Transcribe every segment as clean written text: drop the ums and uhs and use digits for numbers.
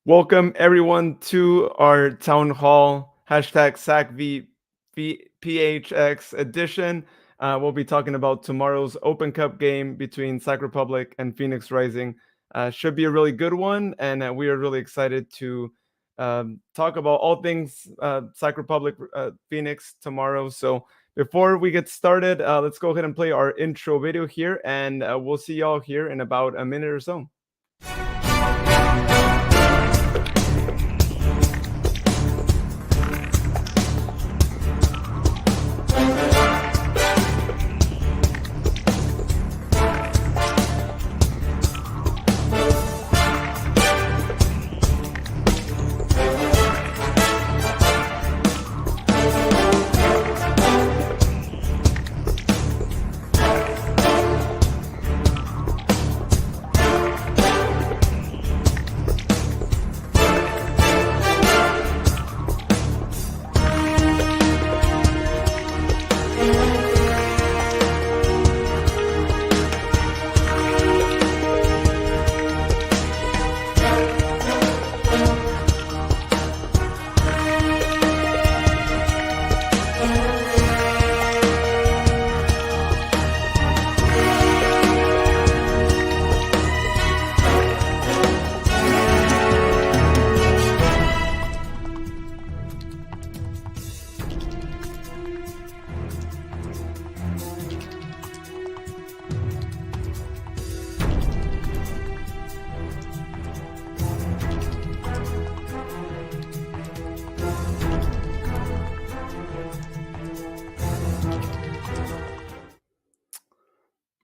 Welcome everyone to our town hall hashtag SACVPHX edition. We'll be talking about tomorrow's Open Cup game between Sac Republic and Phoenix Rising. Should be a really good one, and we are really excited to talk about all things Sac Republic Phoenix tomorrow. So before we get started, let's go ahead and play our intro video here, and we'll see y'all here in about a minute or so.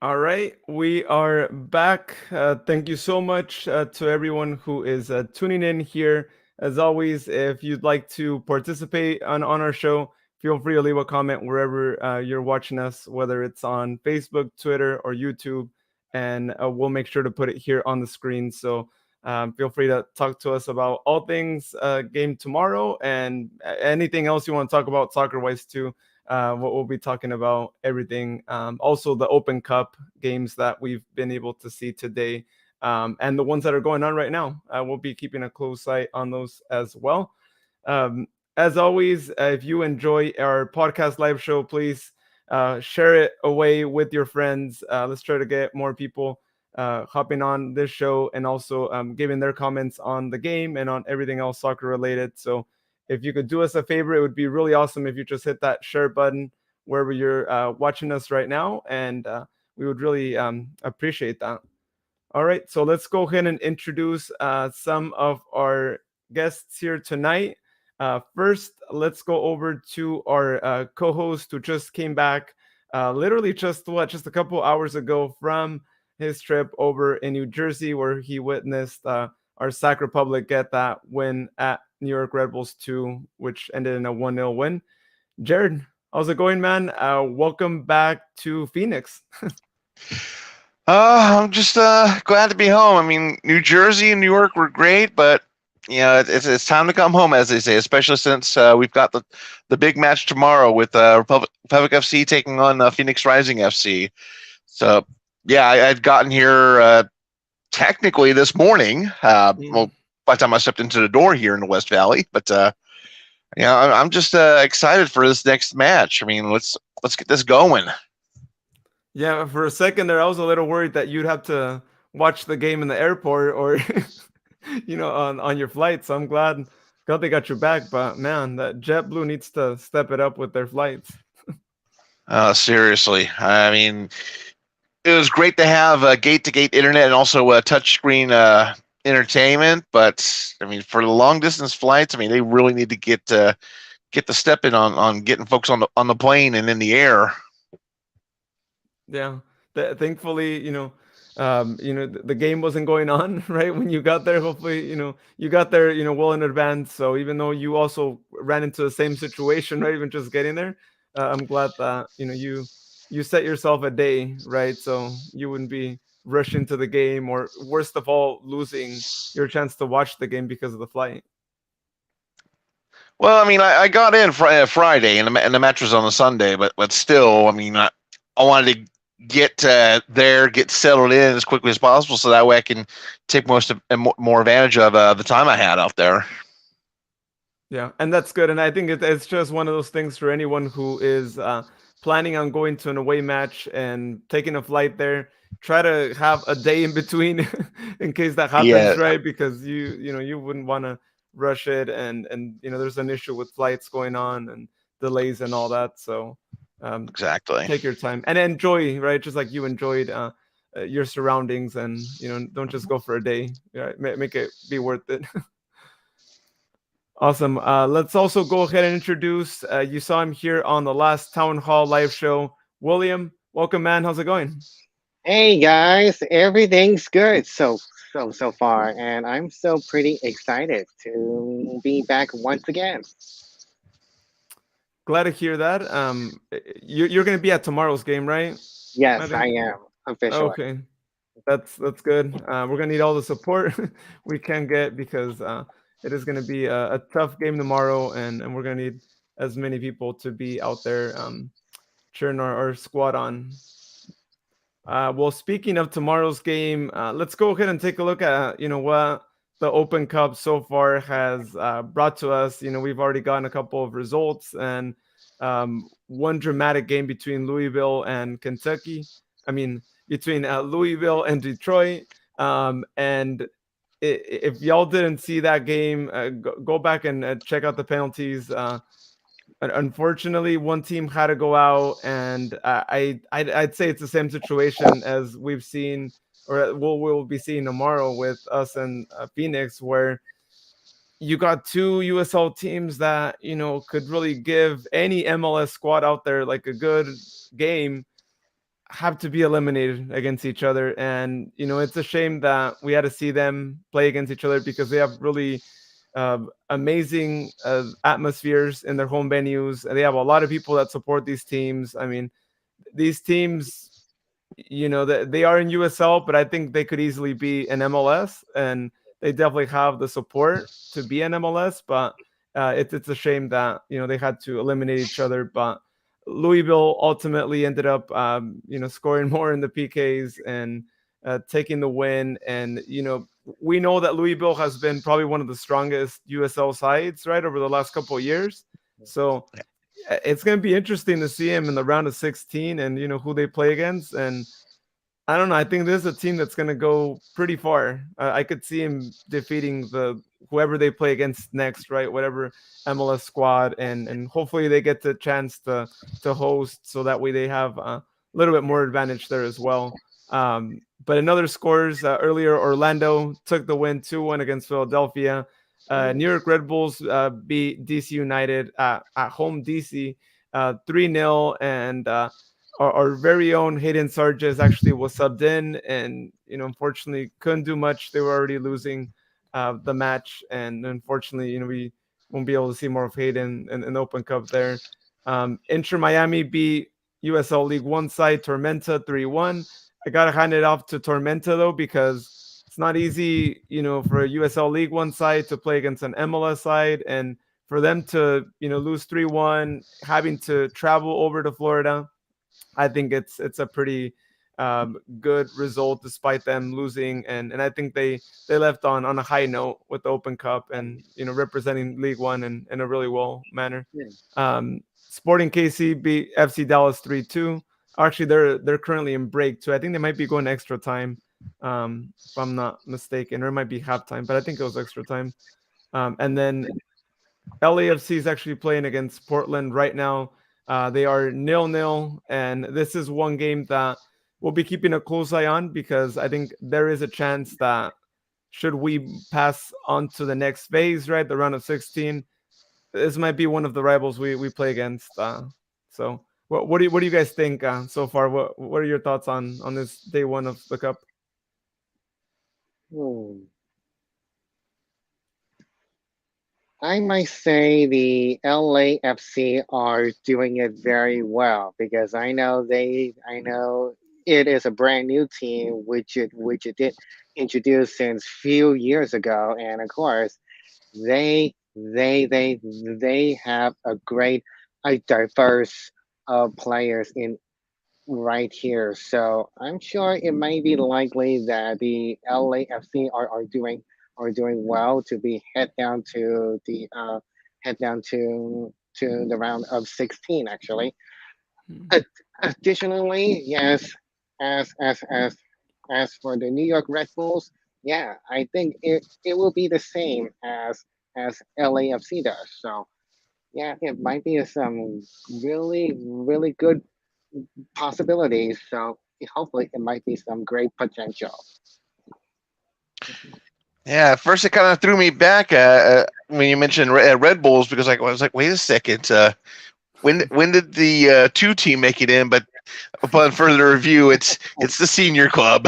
All right, we are back. Thank you so much to everyone who is tuning in here. As always, if you'd like to participate on our show, feel free to leave a comment wherever you're watching us, whether it's on Facebook, Twitter, or YouTube, and we'll make sure to put it here on the screen. So feel free to talk to us about all things game tomorrow and anything else you want to talk about soccer-wise too. What we'll be talking about everything. Also, the Open Cup games that we've been able to see today, and the ones that are going on right now. We'll be keeping a close eye on those as well. As always, if you enjoy our podcast live show, please share it away with your friends. Let's try to get more people hopping on this show and also giving their comments on the game and on everything else soccer related. So if you could do us a favor, it would be really awesome if you just hit that share button wherever you're watching us right now, and we would really appreciate that. All right, so let's go ahead and introduce some of our guests here tonight. First, let's go over to our co-host who just came back, literally just a couple hours ago from his trip over in New Jersey, where he witnessed our Sac Republic get that win at New York Red Bulls 2, which ended in a 1-0 win. Jared, how's it going, man? Welcome back to Phoenix. I'm just glad to be home. I mean, New Jersey and New York were great, but it's time to come home, as they say, especially since we've got the big match tomorrow with Republic FC taking on Phoenix Rising FC. So, yeah, I'd gotten here technically this morning. Well, by the time I stepped into the door here in the West Valley, but I'm just excited for this next match. I mean, let's get this going. Yeah, for a second there, I was a little worried that you'd have to watch the game in the airport or, on your flight. So I'm glad they got your back. But man, that JetBlue needs to step it up with their flights. Seriously, I mean, it was great to have gate-to-gate internet and also touchscreen entertainment. But I mean, for the long-distance flights, I mean, they really need to get the step in on getting folks on the plane and in the air. Yeah, thankfully, the game wasn't going on right when you got there. Hopefully, you got there, well in advance. So even though you also ran into the same situation, right, even just getting there, I'm glad that you set yourself a day, right, so you wouldn't be rushing to the game or, worst of all, losing your chance to watch the game because of the flight. Well, I mean, I got in Friday, and the match was on a Sunday, but still, I mean, I wanted to get there, get settled in as quickly as possible, so that way I can take most of and more advantage of the time I had out there. Yeah, and that's good. And I think it's just one of those things for anyone who is planning on going to an away match and taking a flight there. Try to have a day in between in case that Yeah, happens, right? Because you wouldn't want to rush it, and there's an issue with flights going on and delays and all that. So um, exactly. take your time and enjoy, right? Just like you enjoyed your surroundings, and don't just go for a day. Right? Make it be worth it. Awesome. Let's also go ahead and introduce. You saw him here on the last Town Hall live show. William, welcome, man. How's it going? Hey guys, everything's good so far, and I'm so pretty excited to be back once again. Glad to hear that. You're going to be at tomorrow's game, right? I Yes, I think. am officially. Okay, that's good. We're gonna need all the support we can get because it is gonna be a tough game tomorrow, and we're gonna need as many people to be out there cheering our squad on. Well, speaking of tomorrow's game, let's go ahead and take a look at what the Open Cup so far has brought to us. We've already gotten a couple of results and one dramatic game between Louisville and Kentucky. I mean, between Louisville and Detroit. And if y'all didn't see that game, go back and check out the penalties. Unfortunately, one team had to go out, and I'd say it's the same situation as we've seen, or we'll be seeing tomorrow with us and Phoenix, where you got two USL teams that could really give any MLS squad out there like a good game, have to be eliminated against each other. And it's a shame that we had to see them play against each other because they have really amazing atmospheres in their home venues, and they have a lot of people that support these teams. I mean, these teams, that they are in USL, but I think they could easily be an MLS, and they definitely have the support to be an MLS. But it's a shame that they had to eliminate each other. But Louisville ultimately ended up scoring more in the PKs and taking the win. And we know that Louisville has been probably one of the strongest USL sides right over the last couple of years. So it's going to be interesting to see him in the round of 16 and who they play against. And I don't know, I think this is a team that's going to go pretty far. I could see him defeating the whoever they play against next, right? Whatever MLS squad, and hopefully they get the chance to host, so that way they have a little bit more advantage there as well. But in other scores, earlier Orlando took the win 2-1 against Philadelphia. New York Red Bulls beat DC United at home. DC 3-0, and our very own Hayden Sarges actually was subbed in, and unfortunately couldn't do much. They were already losing the match, and unfortunately, we won't be able to see more of Hayden in the Open Cup there. Inter Miami beat USL League One side Tormenta 3-1. I gotta hand it off to Tormenta though, because it's not easy, for a USL League One side to play against an MLS side, and for them to lose 3-1, having to travel over to Florida. I think it's a pretty good result despite them losing, and I think they left on a high note with the Open Cup, and representing League One in a really well manner. Yeah. Sporting KC beat FC Dallas 3-2. Actually, they're currently in break too. I think they might be going extra time, if I'm not mistaken, or it might be halftime, but I think it was extra time. And then LAFC is actually playing against Portland right now. They are 0-0, and this is one game that we'll be keeping a close eye on, because I think there is a chance that should we pass on to the next phase, right, the round of 16, this might be one of the rivals we play against. So what do you guys think so far? What are your thoughts on this day one of the cup? Hmm. I might say the LAFC are doing it very well because I know it is a brand new team which it did introduce since few years ago, and of course they have a great, a diverse players right here. So I'm sure it might be likely that the LAFC are doing well to be head down to the round of 16 actually. Hmm. Ad- Additionally, yes, as as as as for the New York Red Bulls, yeah, I think it will be the same as LAFC does. So yeah, it might be some really good possibilities. So hopefully, it might be some great potential. Yeah, at first it kind of threw me back when you mentioned Red Bulls because I was like, wait a second, when did the two team make it in? But upon further review, it's the senior club,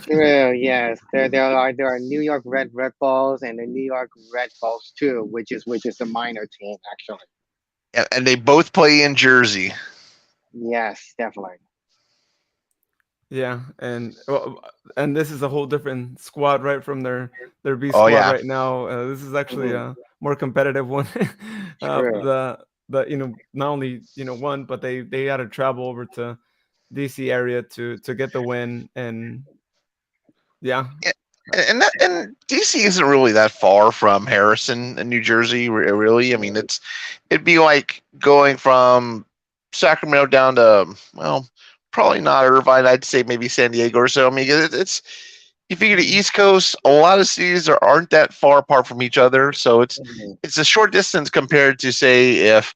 True. Yes, there are New York Red Bulls and the New York Red Bulls too, which is the minor team actually. and they both play in Jersey. Yes, definitely. Yeah, and well, and this is a whole different squad, right, from their B Oh squad yeah, right now. This is actually Hmm. a more competitive one. True. The not only won, but they had to travel over to DC area to get the win, and yeah. yeah. And DC isn't really that far from Harrison in New Jersey, really. I mean, it'd be like going from Sacramento down to, well, probably not Irvine. I'd say maybe San Diego or so. I mean, it's you figure the East Coast, a lot of cities aren't that far apart from each other, so Mhm. it's a short distance compared to say if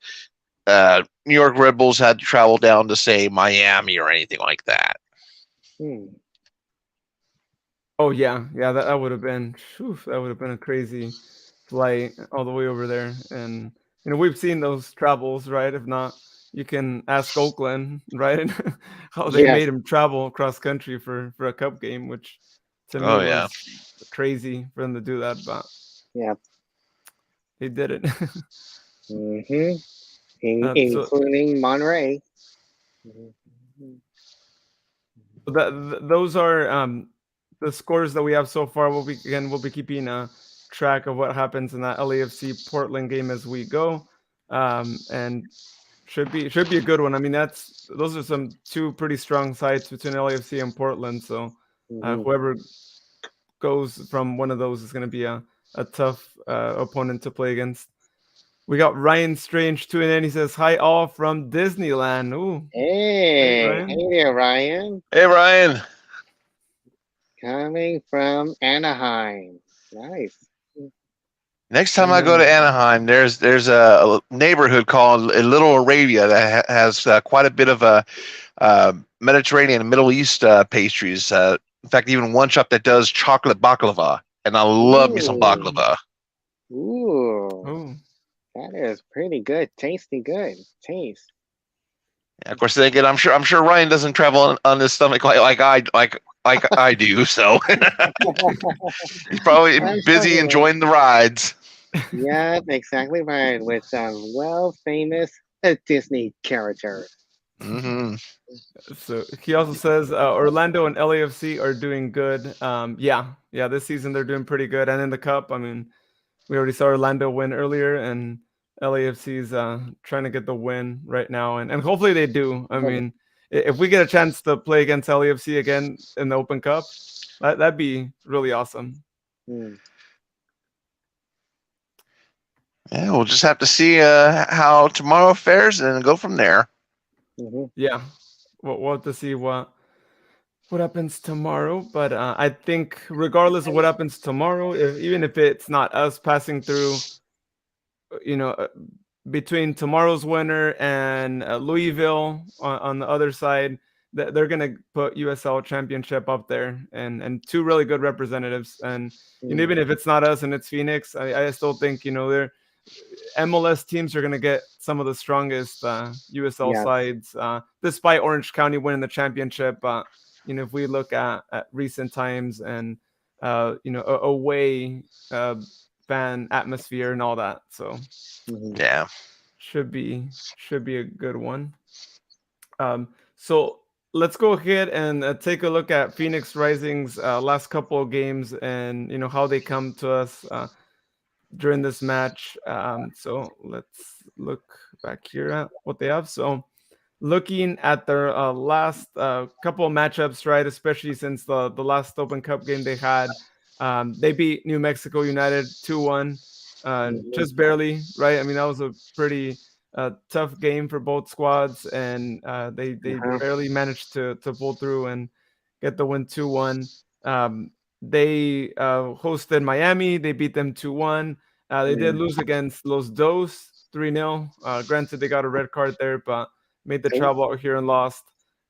New York Red Bulls had to travel down to say Miami or anything like that. Hmm. Oh yeah, yeah. That would have been, phew, that would have been a crazy flight all the way over there, and we've seen those travels, right? If not, you can ask Oakland, right? How they Yes. made him travel across country for a cup game, which to me Oh yeah, was crazy for them to do that, but Yeah. he did it. Hmm. So Including Monterey. Mhm. those are the scores that we have so far. We'll be keeping track of what happens in that LAFC Portland game as we go, and should be a good one. I mean, those are some two pretty strong sides between LAFC and Portland. So Mhm. whoever goes from one of those is going to be a tough opponent to play against. We got Ryan Strange tuning in. He says, "Hi all from Disneyland." Ooh, hey Hey Ryan. there, Ryan. hey Ryan. Coming from Anaheim. Nice. Next time And I go to then Anaheim, there's a neighborhood called Little Arabia that has quite a bit of Mediterranean and Middle East pastries. In fact, even one shop that does chocolate baklava, and I love me some Ooh. baklava. Ooh. oh That is pretty good. Tasty good. Taste. And of course, then again, I'm sure Ryan doesn't travel on his stomach like I do, so he's probably I'm sure busy he will. enjoying the rides. Yeah, exactly right. With some well famous Disney characters. Hmm. So he also says Orlando and LAFC are doing good. Yeah, this season they're doing pretty good. And in the cup, I mean, we already saw Orlando win earlier, and LAFC is trying to get the win right now, and hopefully they do. I mean, if we get a chance to play against LAFC again in the Open Cup, that'd be really awesome. Hmm. Yeah, we'll just have to see how tomorrow fares and go from there. Mhm. Yeah, we'll have to see what happens tomorrow. But I think regardless of what happens tomorrow, even if it's not us passing through, you know, between tomorrow's winner and Louisville on the other side, they're gonna put USL Championship up there, and two really good representatives. And Hmm. even if it's not us and it's Phoenix, I still think they're MLS teams are gonna get some of the strongest USL Yeah. sides, despite Orange County winning the championship. If we look at recent times and away fan atmosphere and all that, so Hmm. Yeah. should be a good one. So let's go ahead and take a look at Phoenix Rising's last couple of games and how they come to us during this match. So let's look back here at what they have. So looking at their last couple of matchups, right, especially since the last Open Cup game they had, they beat New Mexico United 2-1, Mhm. just barely, right? I mean, that was a pretty tough game for both squads, and they Uh-huh. barely managed to pull through and get the win 2-1. They hosted Miami. They beat them 2-1. They did Mm. lose against Los Dos 3-0. Granted, they got a red card there, but made the Okay. travel out here and lost.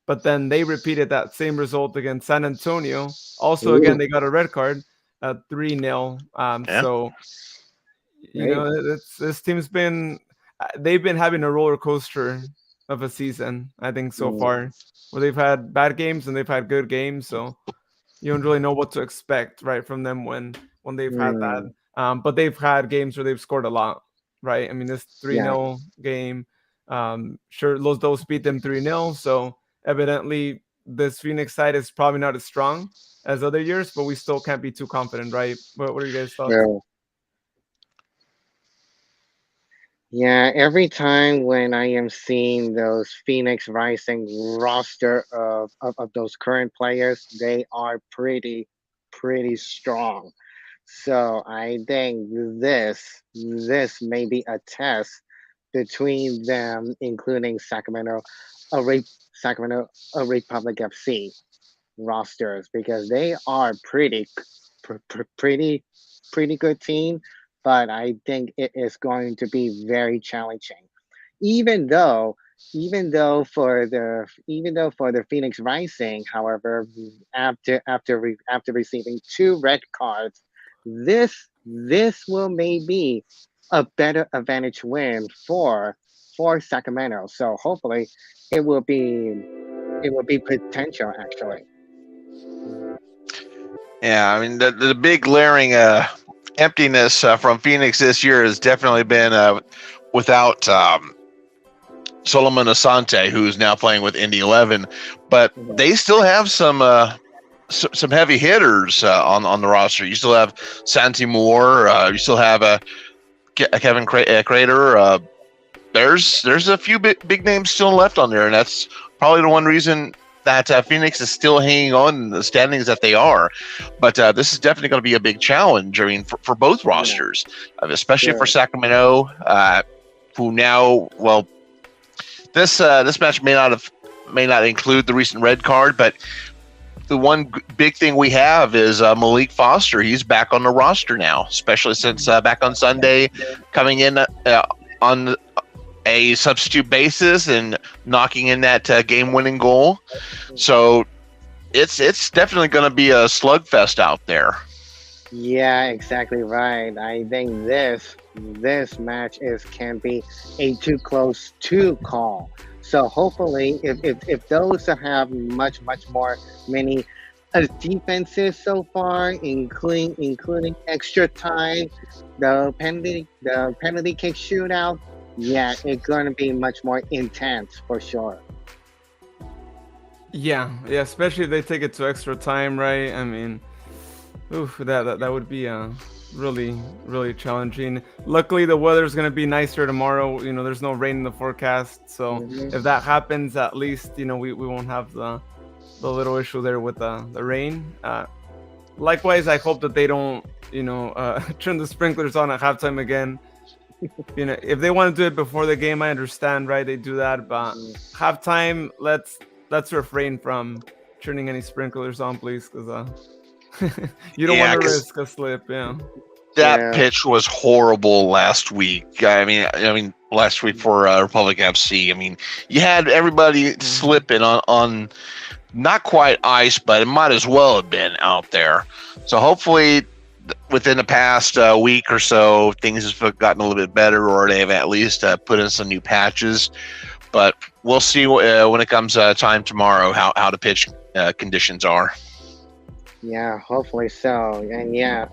But then they repeated that same result against San Antonio. Also, again, Ooh, they got a red card, 3-0. Yeah. So, great. this team's been, they've been having a roller coaster of a season, I think, so Mm. far, where they've had bad games and they've had good games. So, you don't really know what to expect, right, from them when they've had that. Mm. But they've had games where they've scored a lot, right? I mean, this Yeah. 3-0 game, sure, Los Dos beat them 3-0. So evidently, this Phoenix side is probably not as strong as other years, but we still can't be too confident, right? What are you guys' thoughts? True. Yeah, every time when I am seeing those Phoenix Rising roster of those current players, they are pretty strong. So I think this may be a test between them, including Sacramento, Republic FC rosters because they are pretty pretty good team, but I think it is going to be very challenging. Even though even though for the Phoenix Rising, however, after receiving two red cards, this will maybe a better advantage win for Sacramento. So hopefully it will be it will be potential actually. Yeah, I mean the big glaring emptiness from Phoenix this year has definitely been without Solomon Asante, who's now playing with Indy 11, but Mhm. they still have some heavy hitters on the roster. You still have Santi Moore. You still have Kevin Crater. There's a few big names still left on there, and that's probably the one reason that Phoenix is still hanging on in the standings that they are. But this is definitely going to be a big challenge. I mean, for both Yeah, rosters, especially for sure. Sacramento, who now, well, this match may not include the recent red card, but the one big thing we have is Malik Foster. He's back on the roster now, especially since back on Sunday, coming in on a substitute basis and knocking in that game-winning goal. So it's definitely going to be a slugfest out there. Yeah, exactly right. I think this match is can be a too close to call. So hopefully, if those that have much more many defenses so far, including extra time, the penalty kick shootout, yeah, it's going to be much more intense for sure. Yeah, especially if they take it to extra time, right? I mean, oof, that would be really challenging. Luckily, the weather's gonna be nicer tomorrow. There's no rain in the forecast, so Hmm. if that happens, at least we won't have the little issue there with the rain. Likewise, I hope that they don't turn the sprinklers on at halftime again. If they want to do it before the game, I understand, right? They do that, but halftime, let's refrain from turning any sprinklers on, please, because you don't want Yeah, to because risk a slip. Yeah. that Yeah. pitch was horrible last week. I mean, last week for Republic FC. I mean, you had everybody slipping on not quite ice, but it might as well have been out there. So hopefully, within the past week or so, things have gotten a little bit better, or they've at least put in some new patches. But we'll see when it comes time tomorrow how the pitch conditions are. Yeah, hopefully so. And yeah,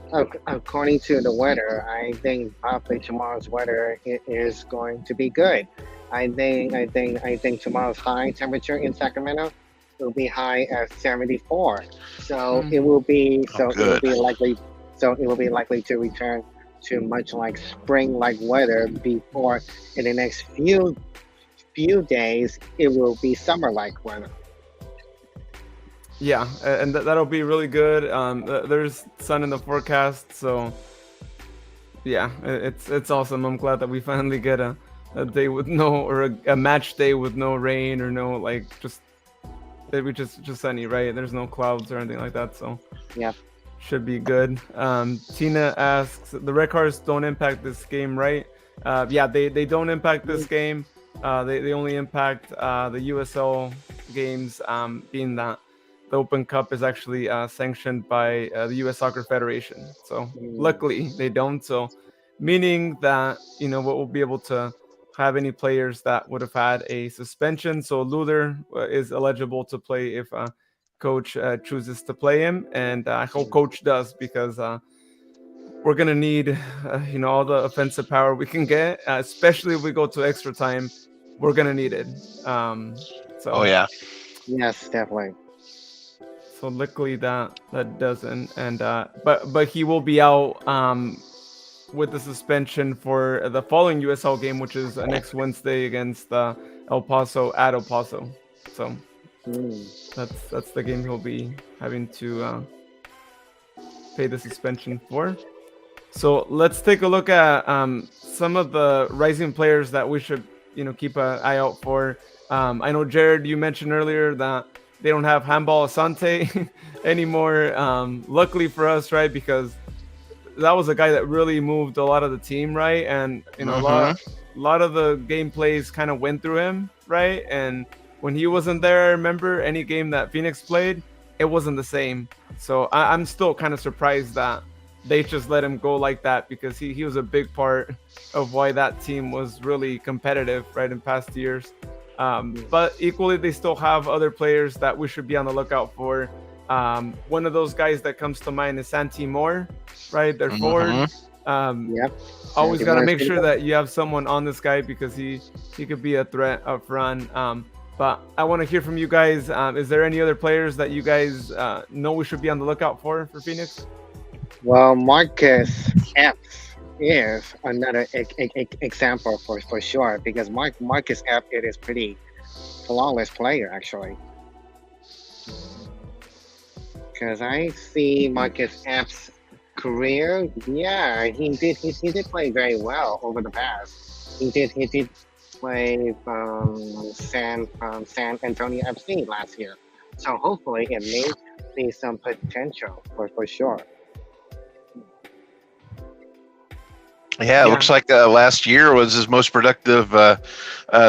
according to the weather, I think probably tomorrow's weather is going to be good. I think tomorrow's high temperature in Sacramento will be high at 74. So Mm. it will be Oh, good. to return to much like spring like weather before in the next few days it will be summer-like weather. Yeah, and that'll be really good. There's sun in the forecast, so yeah, it's awesome. I'm glad that we finally get a day with no, or a match day with no rain or no, like, just that we just sunny, right? There's no clouds or anything like that, so Yeah. should be good. Tina asks, the red cards don't impact this game, right? Yeah, they don't impact this game. They only impact the USL games, being that the Open Cup is actually sanctioned by the U.S. Soccer Federation. So luckily they don't. So meaning that, we'll be able to have any players that would have had a suspension. So Luther is eligible to play if coach chooses to play him, and I hope coach does, because we're gonna need all the offensive power we can get, especially if we go to extra time. We're gonna need it. So Oh yeah. Yes, definitely. so luckily that doesn't, and but he will be out with the suspension for the following USL game, which is next Wednesday against El Paso at El Paso. So that's the game he'll be having to pay the suspension for. So let's take a look at some of the rising players that we should keep an eye out for. I know, Jared, you mentioned earlier that they don't have Handball Asante anymore. Luckily for us, right? Because that was a guy that really moved a lot of the team, right? And a lot of the gameplays kind of went through him, right? And when he wasn't there, I remember any game that Phoenix played, it wasn't the same. So I'm still kind of surprised that they just let him go like that, because he was a big part of why that team was really competitive, right, in past years. But equally, they still have other players that we should be on the lookout for. One of those guys that comes to mind is Santi Moore, right? Their forward. Yep. Always got to make sure that you have someone on this guy, because he could be a threat up front. But I want to hear from you guys. Is there any other players that you guys know we should be on the lookout for Phoenix? Well, Marcus Epps is another example for sure, because Marcus Epps, it is pretty flawless player actually. Because I see Marcus Epps' career, yeah, he did play very well over the past. He did play San Antonio FC last year, so hopefully it may be some potential for sure. Yeah, it looks like last year was his most productive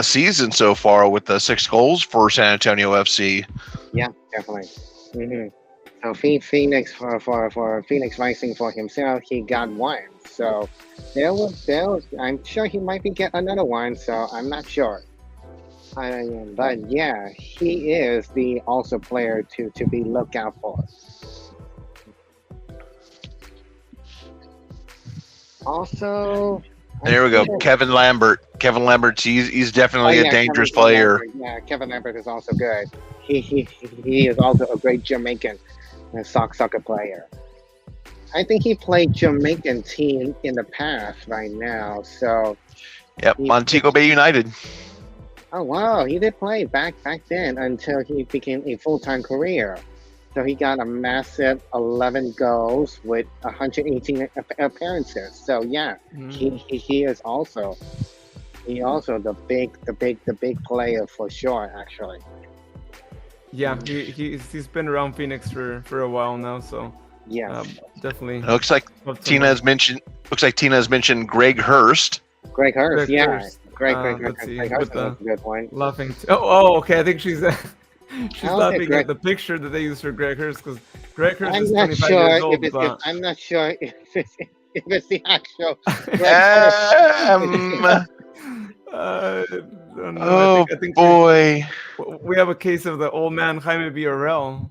season so far, with 6 goals for San Antonio FC. Yeah, definitely. So Phoenix for Phoenix Rising for himself, he got 1. So there was I'm sure he might be get another one. So I'm not sure. But yeah, he is the also player to be looked out for. Also, there we go. Kevin Lambert. Kevin Lambert. He's definitely a dangerous player. Yeah, Kevin Lambert is also good. He is also a great Jamaican soccer player. I think he played Jamaican team in the past right now. So. Yep, Montego Bay United. Oh wow, he did play back then until he became a full-time career. So he got a massive 11 goals with 118 appearances. So yeah, he is also the big player for sure actually. Yeah, he's been around Phoenix for a while now, so yeah, definitely. It looks like Tina has mentioned Greg Hurst. Greg Hurst, yeah. Hurst. Greg Hurst is a good point. Laughing. Okay. I think she's laughing at the picture that they used for Greg Hurst, because Greg Hurst is 25 years old. I'm not sure if it's the actual. I think boy, we have a case of the old man Jaime Villarreal.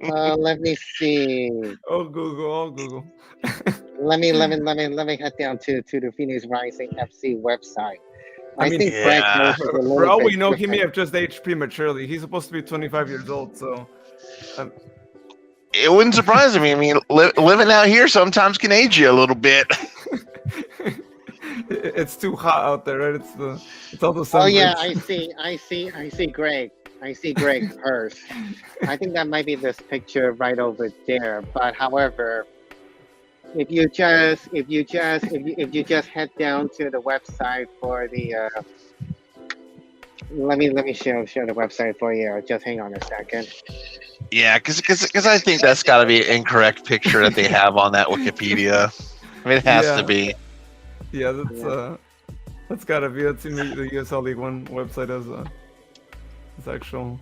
Let me see. Oh, Google. let me head down to the Phoenix Rising FC website. I think Greg Hurst is a little for all we know, he may have just aged prematurely. He's supposed to be 25 years old, so. It wouldn't surprise me. I mean, living out here sometimes can age you a little bit. It's too hot out there, right? It's all the Oh yeah, sunbirds. I see Greg. I see Greg Hurst. I think that might be this picture right over there. But however, if you just head down to the website for the let me show the website for you. Just hang on a second. Yeah, because I think that's got to be an incorrect picture that they have on that Wikipedia. I mean, it has to be. Yeah, that's gotta be. That's in the USL League One website as actual.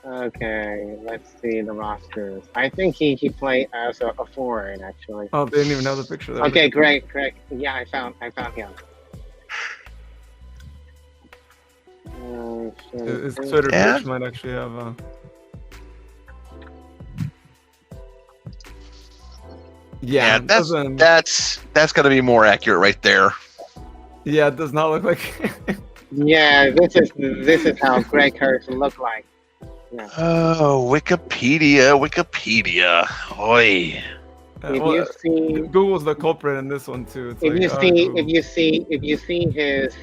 Okay, let's see the rosters. I think he played as a forward actually. Oh, they didn't even have the picture there. Okay, Greg. Yeah, I found him. His Twitter page might actually have. Yeah, that's gonna be more accurate right there. Yeah, it does not look like. Yeah, this is how Greg Hurst looked like. Yeah. Oh, Wikipedia. Oi. If you see, Google's the culprit in this one too. It's if like, you see his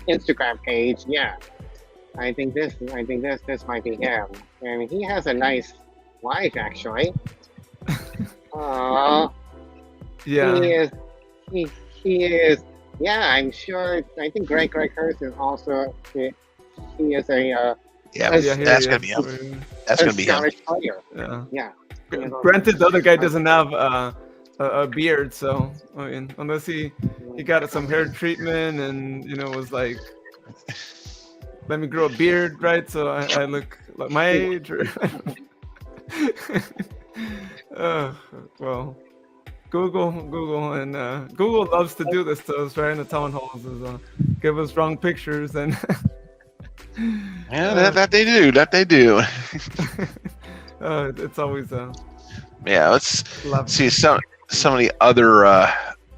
Instagram page, yeah, I think this might be him. I mean, he has a nice wife actually. Yeah. He is. Yeah, I'm sure. I think Greg Hurst is also. He is a. That's gonna be him. That's gonna be him. Player. Yeah. Yeah. Granted, the other guy doesn't have a beard, so I mean, unless he got some hair treatment and was like, let me grow a beard, right? So I look like my age. Or well, Google, and Google loves to do this to us, right? In the town halls, is give us wrong pictures and. Yeah, that they do. It's always Yeah, let's see some of the other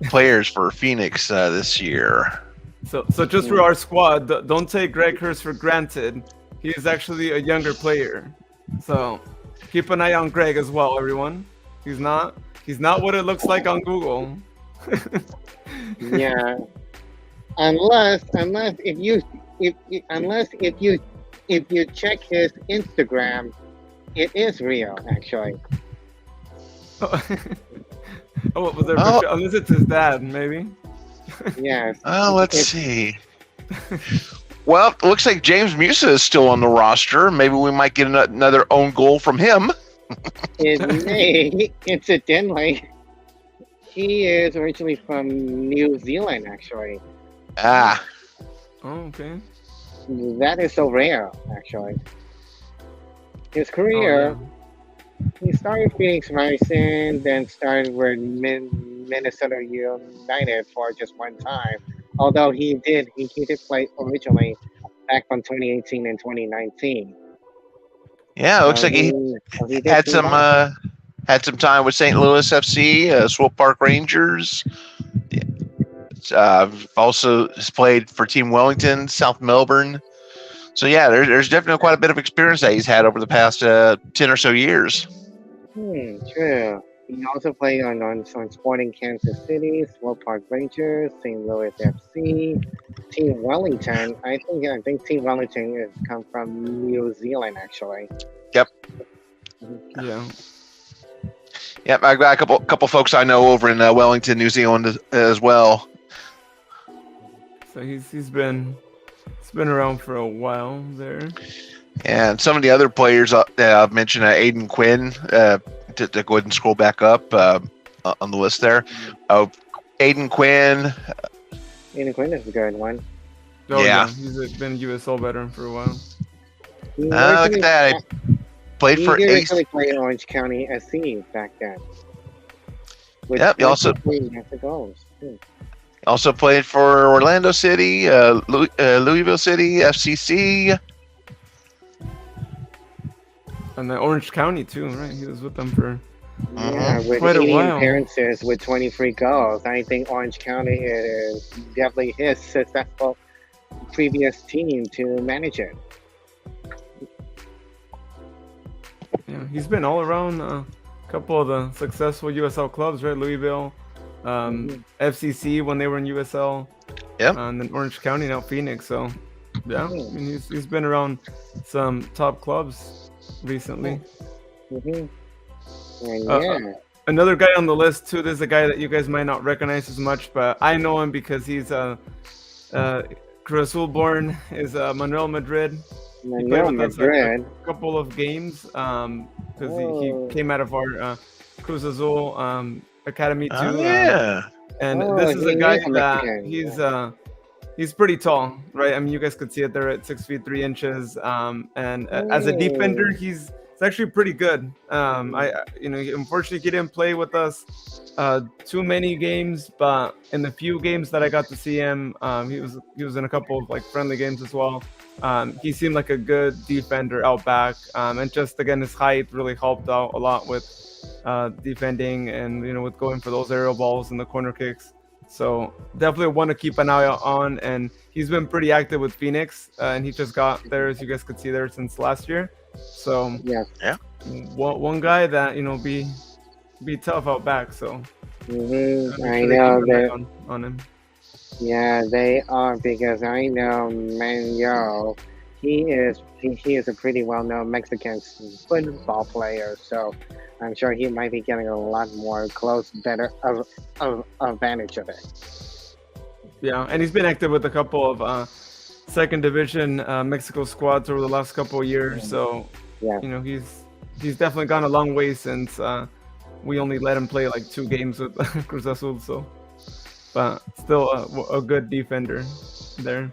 players for Phoenix this year. So just for our squad, don't take Greg Hurst for granted. He is actually a younger player, so keep an eye on Greg as well, everyone. He's not what it looks like on Google. Yeah, unless if you check his Instagram, it is real actually. Oh, was there? Unless it's his dad, maybe. Yes. Let's see. Well, it looks like James Musa is still on the roster. Maybe we might get another own goal from him. It may, incidentally, he is originally from New Zealand, actually. Ah. Oh, okay. That is so rare, actually. His career, he started Phoenix Rising, then started with Minnesota United for just one time. Although he did play originally back from 2018 and 2019. Yeah, it looks like he had some time with St. Louis FC, Swope Park Rangers. Also has played for Team Wellington, South Melbourne. So yeah, there's definitely quite a bit of experience that he's had over the past 10 or so years. True. He also played on Sporting Kansas City, Swope Park Rangers, St. Louis FC, Team Wellington. I think Team Wellington has come from New Zealand, actually. Yep. Yeah. Yep, I've got a couple folks I know over in Wellington, New Zealand as well. So he's been around for a while there. And some of the other players that I've mentioned, Aidan Quinn, to go ahead and scroll back up on the list there. Aidan Quinn. Aidan Quinn is a good one. Oh, yeah. He's been USL veteran for a while. Look at that. Played for Ace. He played Orange County SC back then. Yep, he also played for Orlando City, Louisville City, FCC. And then Orange County too, right? He was with them for with quite a 80 while. appearances with 23 goals. I think Orange County is definitely his successful previous team to manage it. Yeah, he's been all around a couple of the successful USL clubs, right? Louisville, FCC when they were in USL. Yep. And then Orange County, now Phoenix. So, yeah, I Mm-hmm. mean, he's been around some top clubs recently. Mm-hmm. And Uh, yeah, Another guy on the list too. There's a guy that you guys might not recognize as much, but I know him because he's Cruz Azul born. Is Manuel Madrid. He played Manuel with us Madrid. a couple of games because he Oh, came out of our Cruz Azul academy Oh too. yeah. And oh, this is he a guy is a that Mexican. he's pretty tall, right? I mean, you guys could see it there at 6 feet 3 inches. And as a defender, Oh, it's actually pretty good. Unfortunately he didn't play with us too many games, but in the few games that I got to see him, he was in a couple of like friendly games as well. He seemed like a good defender out back, and just again his height really helped out a lot with defending and with going for those aerial balls and the corner kicks. So definitely want to keep an eye out on, and he's been pretty active with Phoenix, and he just got there, as you guys could see there, since last year. So yeah. one guy that be tough out back. So Mm-hmm. make I sure they know keep an eye that. on him. Yeah, they are because I know Manuel. He is a pretty well-known Mexican football player, so I'm sure he might be getting a lot more better of advantage of it. Yeah, and he's been active with a couple of second division Mexico squads over the last couple of years. So Yeah. he's definitely gone a long way since we only let him play like 2 games with Cruz Azul. So, but still a good defender there.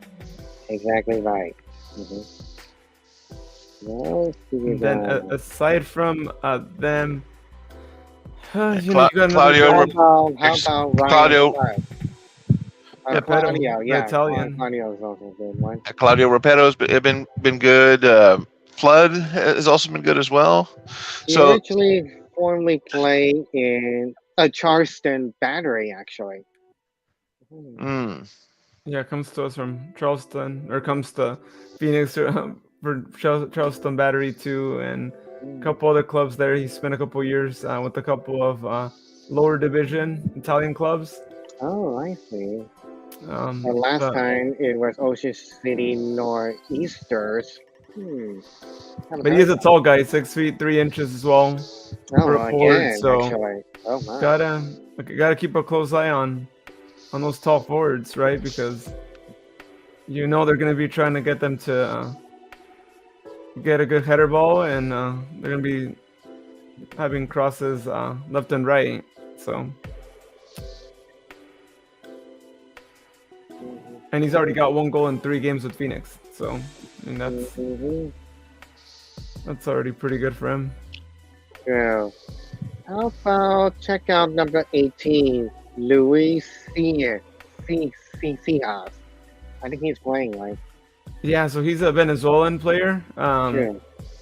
Exactly right. Mm-hmm. Well, And then aside from them, you got another Claudio guy. how about Ryan Claudio Clark? Repetto, Claudio, the yeah, Italian. Claudio is also a good one. Claudio Repetto's been good. Flood has also been good as well. He So originally formerly played in a Charleston battery, actually. Hmm. mm, Yeah, comes to us from Charleston, or comes to Phoenix for Charleston Battery too, and a couple other clubs there. He spent a couple years with a couple of lower division Italian clubs. Oh, I see. Um, And last but, time it was Ocean City Northeasters. Haven't but he heard is a that. tall guy, 6 feet 3 inches as well for Oh, a forward. again, So actually. Oh, my. gotta keep a close eye on those tall forwards, right? Because they're gonna be trying to get them to get a good header ball, and they're gonna be having crosses left and right. So, and he's already got 1 goal in 3 games with Phoenix. So, I mean Mhm. that's already pretty good for him. Yeah. How about check out number 18, Luis Cijas. I think he's playing, right? Yeah, so he's a Venezuelan player. Yeah.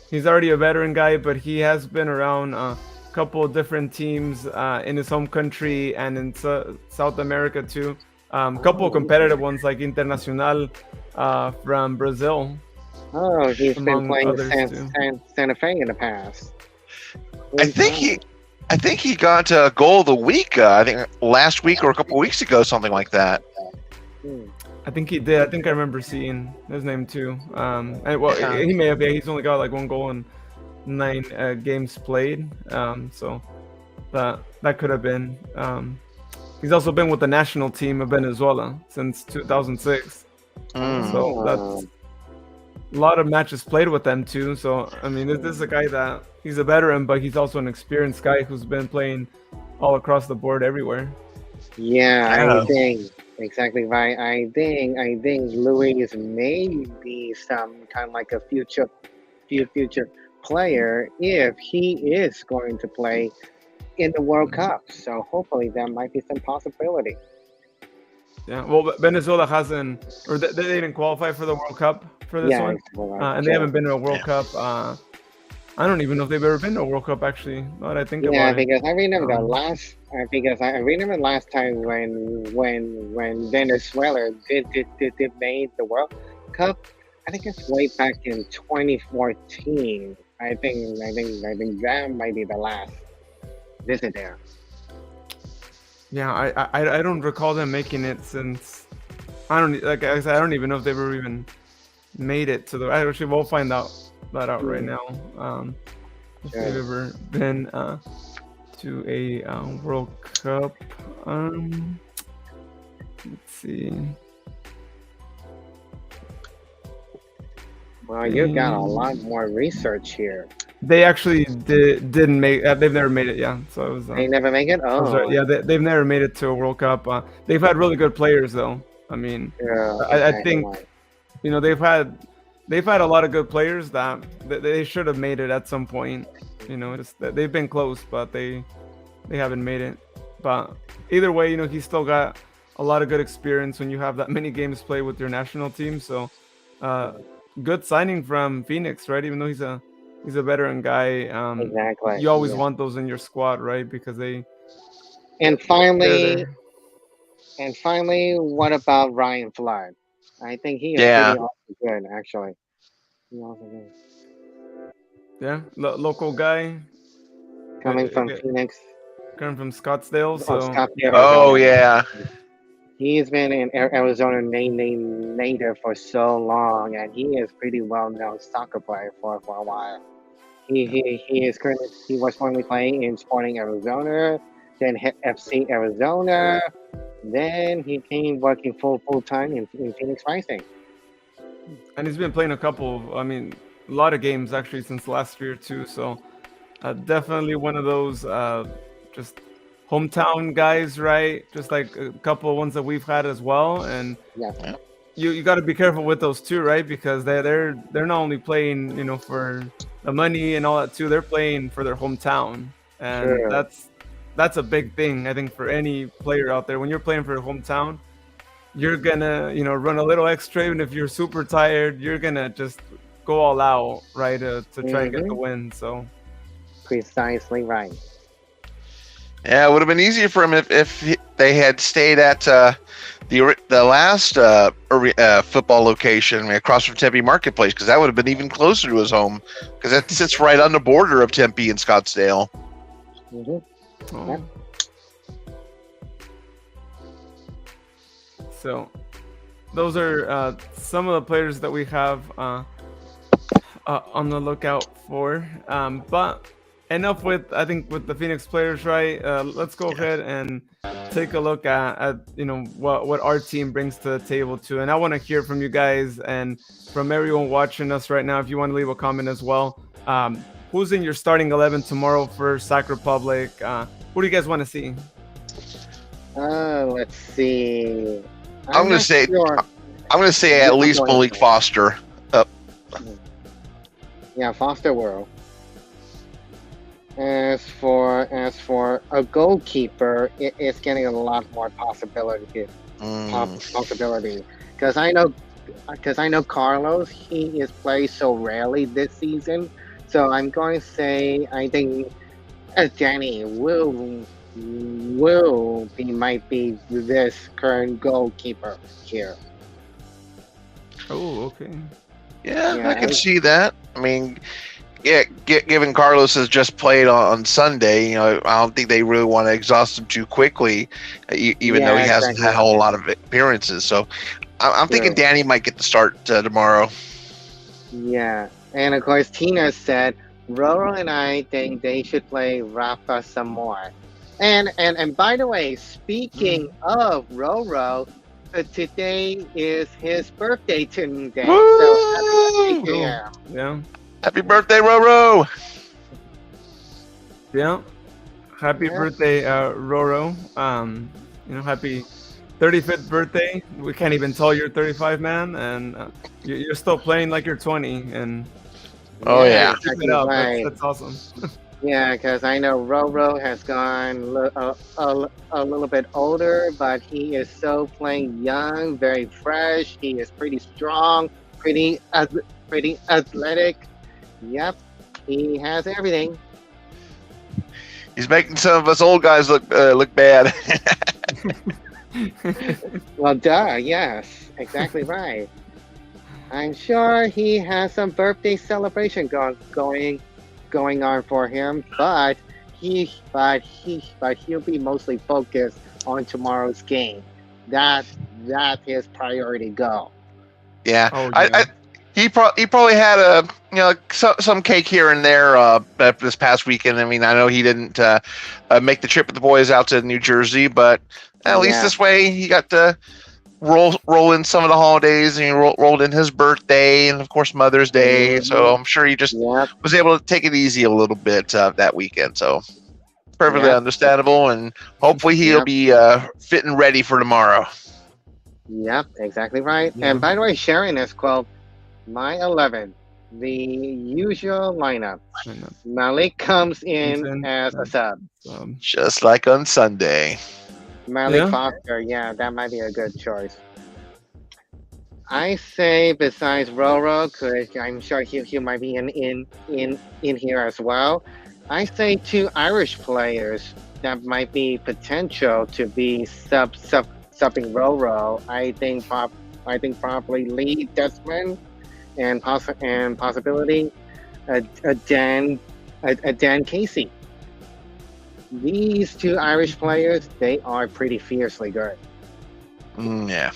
He's already a veteran guy, but he has been around a couple of different teams in his home country and in South America too. A couple of competitive ones like Internacional from Brazil. Oh, he's been Among playing others, too. Santa Fe in the past. I think he got a goal of the week. I think last week or a couple weeks ago, something like that. Hmm. I think he did. I think I remember seeing his name too. Yeah. He may have. Yeah, he's only got like 1 goal in 9 games played. So that could have been. He's also been with the national team of Venezuela since 2006. Mm. So that's a lot of matches played with them too. So I mean, this is a guy that he's a veteran, but he's also an experienced guy who's been playing all across the board everywhere. Yeah, Yeah. I think exactly right. I think Luis may be some kind of like a future player if he is going to play in the World Cup. So hopefully there might be some possibility. Yeah. Well, Venezuela hasn't, or they didn't qualify for the World Cup for this Yeah, one, exactly right. and they haven't been to a World Cup. I don't even know if they've ever been to a World Cup actually. Now that I think Yeah, about it. because I remember Um, because I remember last time when Venezuela did made the World Cup. I think it's way back in 2014. I think that might be the last visit there. Yeah, I don't recall them making it since I don't like I said I don't even know if they were even made it to the. Actually, we'll find out that out right Mm, now. If they've sure. ever been to a World Cup. Let's see. Well, you got a lot more research here. They actually didn't make. They've never made it. Yeah, so it was. They never make it. I was right. Oh, Yeah, they've never made it to a World Cup. They've had really good players though. I mean, yeah, I exactly think right. they've had a lot of good players that they should have made it at some point. Just that they've been close, but they haven't made it. But either way, he's still got a lot of good experience when you have that many games played with your national team. So, uh, good signing from Phoenix, right? Even though he's a veteran guy, Exactly. you always Yeah. want those in your squad, right? Because And they're finally, there. and finally, what about Ryan Flood? I think he is Yeah. pretty awesome good, actually. He also good. Yeah, local guy, Coming from uh, Phoenix coming from Scottsdale. or So Scottsdale, Oh Arizona. yeah. He's been in Arizona native for so long, and he is pretty well known soccer player for a while. yeah. He was currently playing in Sporting Arizona, then hit FC Arizona. Then he came working full time in Phoenix Rising. And he's been playing I mean, a lot of games actually since last year too. So definitely one of those just hometown guys, right? Just like a couple of ones that we've had as well. And Yeah, you got to be careful with those too, right? Because they're not only playing, for the money and all that too. They're playing for their hometown, and sure. that's a big thing I think for any player out there. When you're playing for your hometown, you're gonna run a little extra even if you're super tired. You're gonna just go all out, right, to try and get the Hmm. win. So Precisely right. Yeah, it would have been easier for him if they had stayed at the last football location, I mean, across from Tempe Marketplace, because that would have been even closer to his home, because it sits right on the border of Tempe and Scottsdale. Hmm. oh. So those are some of the players that we have on the lookout for. But enough with I think with the Phoenix players, right? Let's go ahead and take a look at what our team brings to the table too. And I want to hear from you guys and from everyone watching us right now. If you want to leave a comment as well, who's in your starting 11 tomorrow for Sac Republic? Who do you guys want to see? Let's see. I'm I'm gonna not say sure. I'm gonna say Yeah, at I'm least going Malik to. Foster. Yeah, Foster World. As for a goalkeeper, it is getting a lot more possibility. Because I know Carlos. He is played so rarely this season. So I'm going to say I think Danny might be this current goalkeeper here. Oh, okay. Yeah, Yeah, I can see that. I mean, yeah, given Carlos has just played on Sunday, I don't think they really want to exhaust him too quickly, even though yeah, he hasn't exactly had a whole right. lot of appearances. So I'm thinking True. Danny might get the start tomorrow. Yeah, and of course Tina said Roro and I think they should play Rafa some more. And by the way, Mm. speaking of Roro, today is his birthday today. So happy birthday Woo! to Oh, him. yeah, Happy birthday, Roro! yeah. Happy Yep. birthday, Roro. Happy 35th birthday. We can't even tell you're 35, man, and you're still playing like you're 20, and Oh Yeah, yeah, keep it exactly up. That's right. that's awesome. Yeah, because I know Roro has gone a little bit older, but he is so playing young, very fresh. He is pretty strong, pretty athletic. Yep, he has everything. he's making some of us old guys look bad. Well, duh, yes, exactly right. I'm sure he has some birthday celebration going on for him, but he'll be mostly focused on tomorrow's game. That that his priority goal. Yeah, Oh I, yeah. he probably had a some cake here and there this past weekend. I mean, I know he didn't make the trip with the boys out to New Jersey, but at least Yeah. this way he got to roll in some of the holidays, and he rolled in his birthday and of course Mother's Day. So Mhm. I'm sure he just Yep. was able to take it easy a little bit that weekend. So perfectly Yep. understandable, and hopefully he'll Yep. be fit and ready for tomorrow. Yep. Exactly right. Yeah. And by the way, sharing this quote, my 11, the usual lineup. And Malik comes in in, as a sub. Just like on Sunday. Malik Yeah. Foster, yeah, that might be a good choice. I say besides Roro, because I'm sure he might be in here as well. I say two Irish players that might be potential to be subbing Roro. I think probably Lee Desmond and possibility a Dan Casey. These two Irish players, they are pretty fiercely good. Yeah.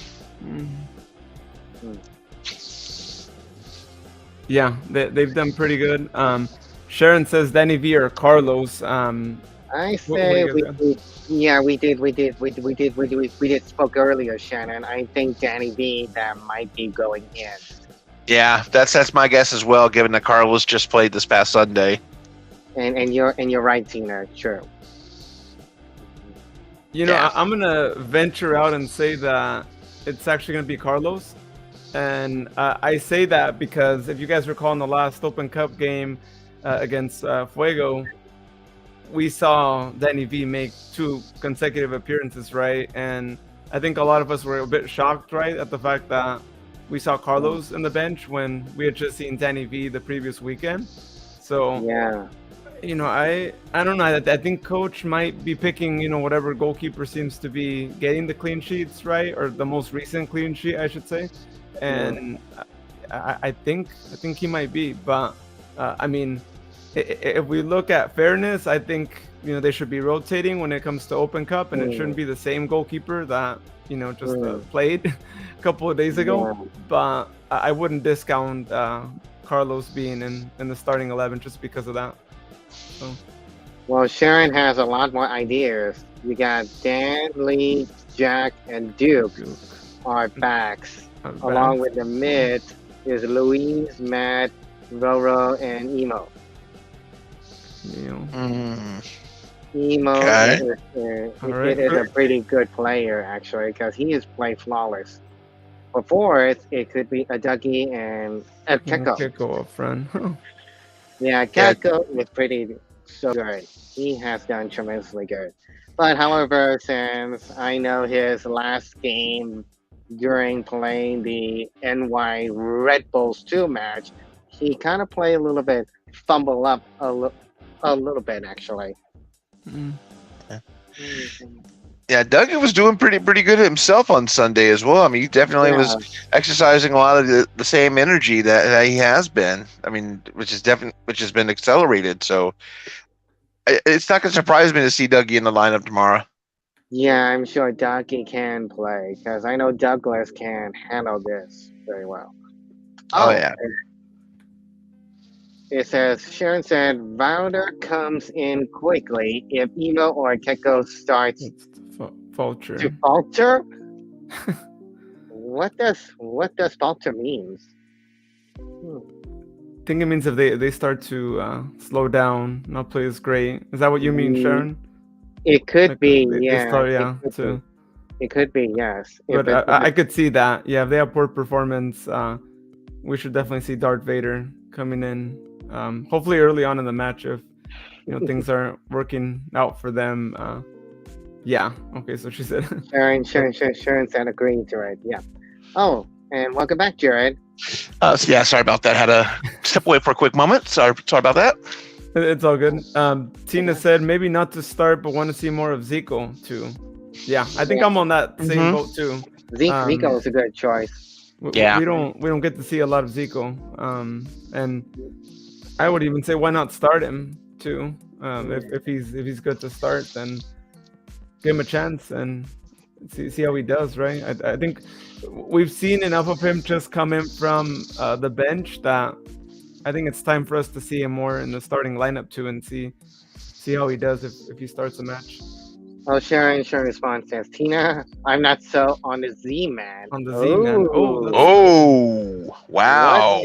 Yeah, they've done pretty good. Sharon says Danny V or Carlos. I What say do you guys got? yeah, we did spoke earlier, Shannon. I think Danny B that might be going in. Yeah, that's my guess as well, given that Carlos just played this past Sunday. And you're right, Tina. True. You know, Yeah. I'm gonna venture out and say that it's actually gonna be Carlos, and I say that because if you guys recall in the last Open Cup game against Fuego, we saw Danny V make 2 consecutive appearances, right? And I think a lot of us were a bit shocked, right, at the fact that we saw Carlos in the bench when we had just seen Danny V the previous weekend. So Yeah. you know, I don't know. I think coach might be picking, you know, whatever goalkeeper seems to be getting the clean sheets, right, or the most recent clean sheet, I should say. And I think he might be, but I mean, if we look at fairness, I think you know they should be rotating when it comes to Open Cup, and it shouldn't be the same goalkeeper that you know just played a couple of days ago. Yeah. But I wouldn't discount Carlos being in the starting 11 just because of that. So. Well, Sharon has a lot more ideas. We got Dan, Lee, Jack, and Duke are backs. Along with the mid is Louise, Matt, Roro, and Emo. Emo Okay. is a pretty good player, actually, because he is playing flawless. For fourth, it could be a Dougie and a Keko. Keko up front. Yeah, Keko is pretty so good. He has done tremendously good. But however, since I know his last game during playing the NY Red Bulls 2 match, he kind of played a little bit, fumble up a little bit, actually. Yeah, Doug was doing pretty good himself on Sunday as well. I mean, he definitely was exercising a lot of the same energy that he has been. I mean, which has been accelerated. So it's not going to surprise me to see Dougie in the lineup tomorrow. Yeah, I'm sure Dougie can play because I know Douglas can handle this very well. Oh yeah. It says Sharon said Wilder comes in quickly if Emo or Keko starts Falter. to falter. What does falter means? I think it means if they start to slow down, not play as great. Is that what you mean, Sharon? It could Like be, they yeah. start, It could be, yes. But I could see that. Yeah, if they have poor performance, we should definitely see Darth Vader coming in. Hopefully early on in the match if you know things aren't working out for them. Yeah. Okay. So she said. Sharon said agreeing to it. Yeah. Oh, and welcome back, Jared. Yeah, sorry about that. Had to step away for a quick moment. Sorry about that. It's all good. Tina said maybe not to start, but want to see more of Zico too. Yeah, I think I'm on that same boat too. Zico is a good choice. We don't get to see a lot of Zico. And I would even say why not start him too? If he's good to start, then give him a chance and see how he does, right? I think we've seen enough of him just coming from the bench that I think it's time for us to see him more in the starting lineup too, and see how he does if he starts a match Oh, Sharon response says, Tina, I'm not so on the Z-Man. on the Z-Man. Oh, Oh, wow.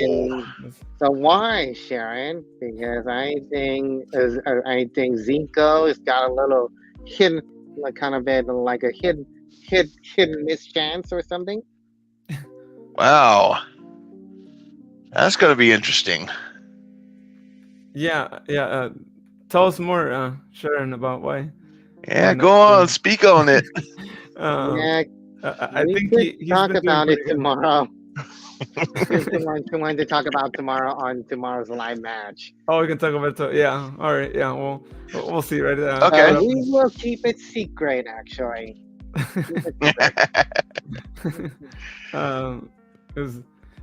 So why, Sharon? Because I think Zico has got a little hidden, like kind of like a hidden miss chance or something. Wow. That's going to be interesting. Yeah. Tell us more, Sharon, about why. Yeah, go on, speak on it. Yeah, I think he's talk been about doing it pretty good. tomorrow. We want to talk about tomorrow on tomorrow's live match. Oh, we can talk about it. Yeah. All right. Yeah. We'll see. Right. Okay. We will keep it secret, actually. Because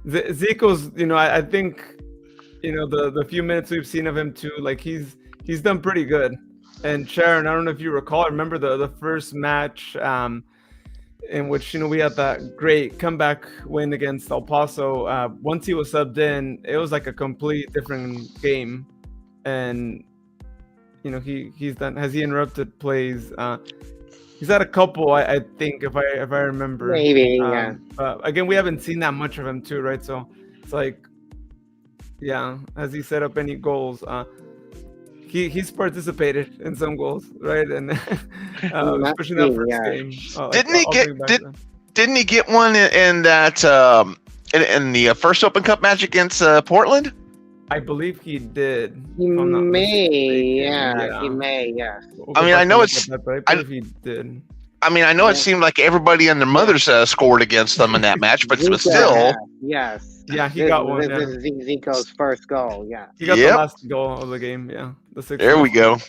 Zico's, I think, the few minutes we've seen of him too, like he's done pretty good. And Sharon, I don't know if you recall, remember the first match in which we had that great comeback win against El Paso. Once he was subbed in, it was like a complete different game. And he's done. Has he interrupted plays? He's had a couple, I think, if I remember. Maybe, yeah. Again, we haven't seen that much of him too, right? So it's like, yeah, has he set up any goals? He's participated in some goals, right? And especially that first game. Didn't he get one in that in the first Open Cup match against Portland? I believe he did. He may, yeah. I mean, I know it's. I believe he did. I mean, I know it seemed like everybody and their mothers scored against them in that match, but still. Yes. Yeah, he got one. This is Zico's first goal. Yeah. He got the last goal of the game. Yeah, the 6th. There we go.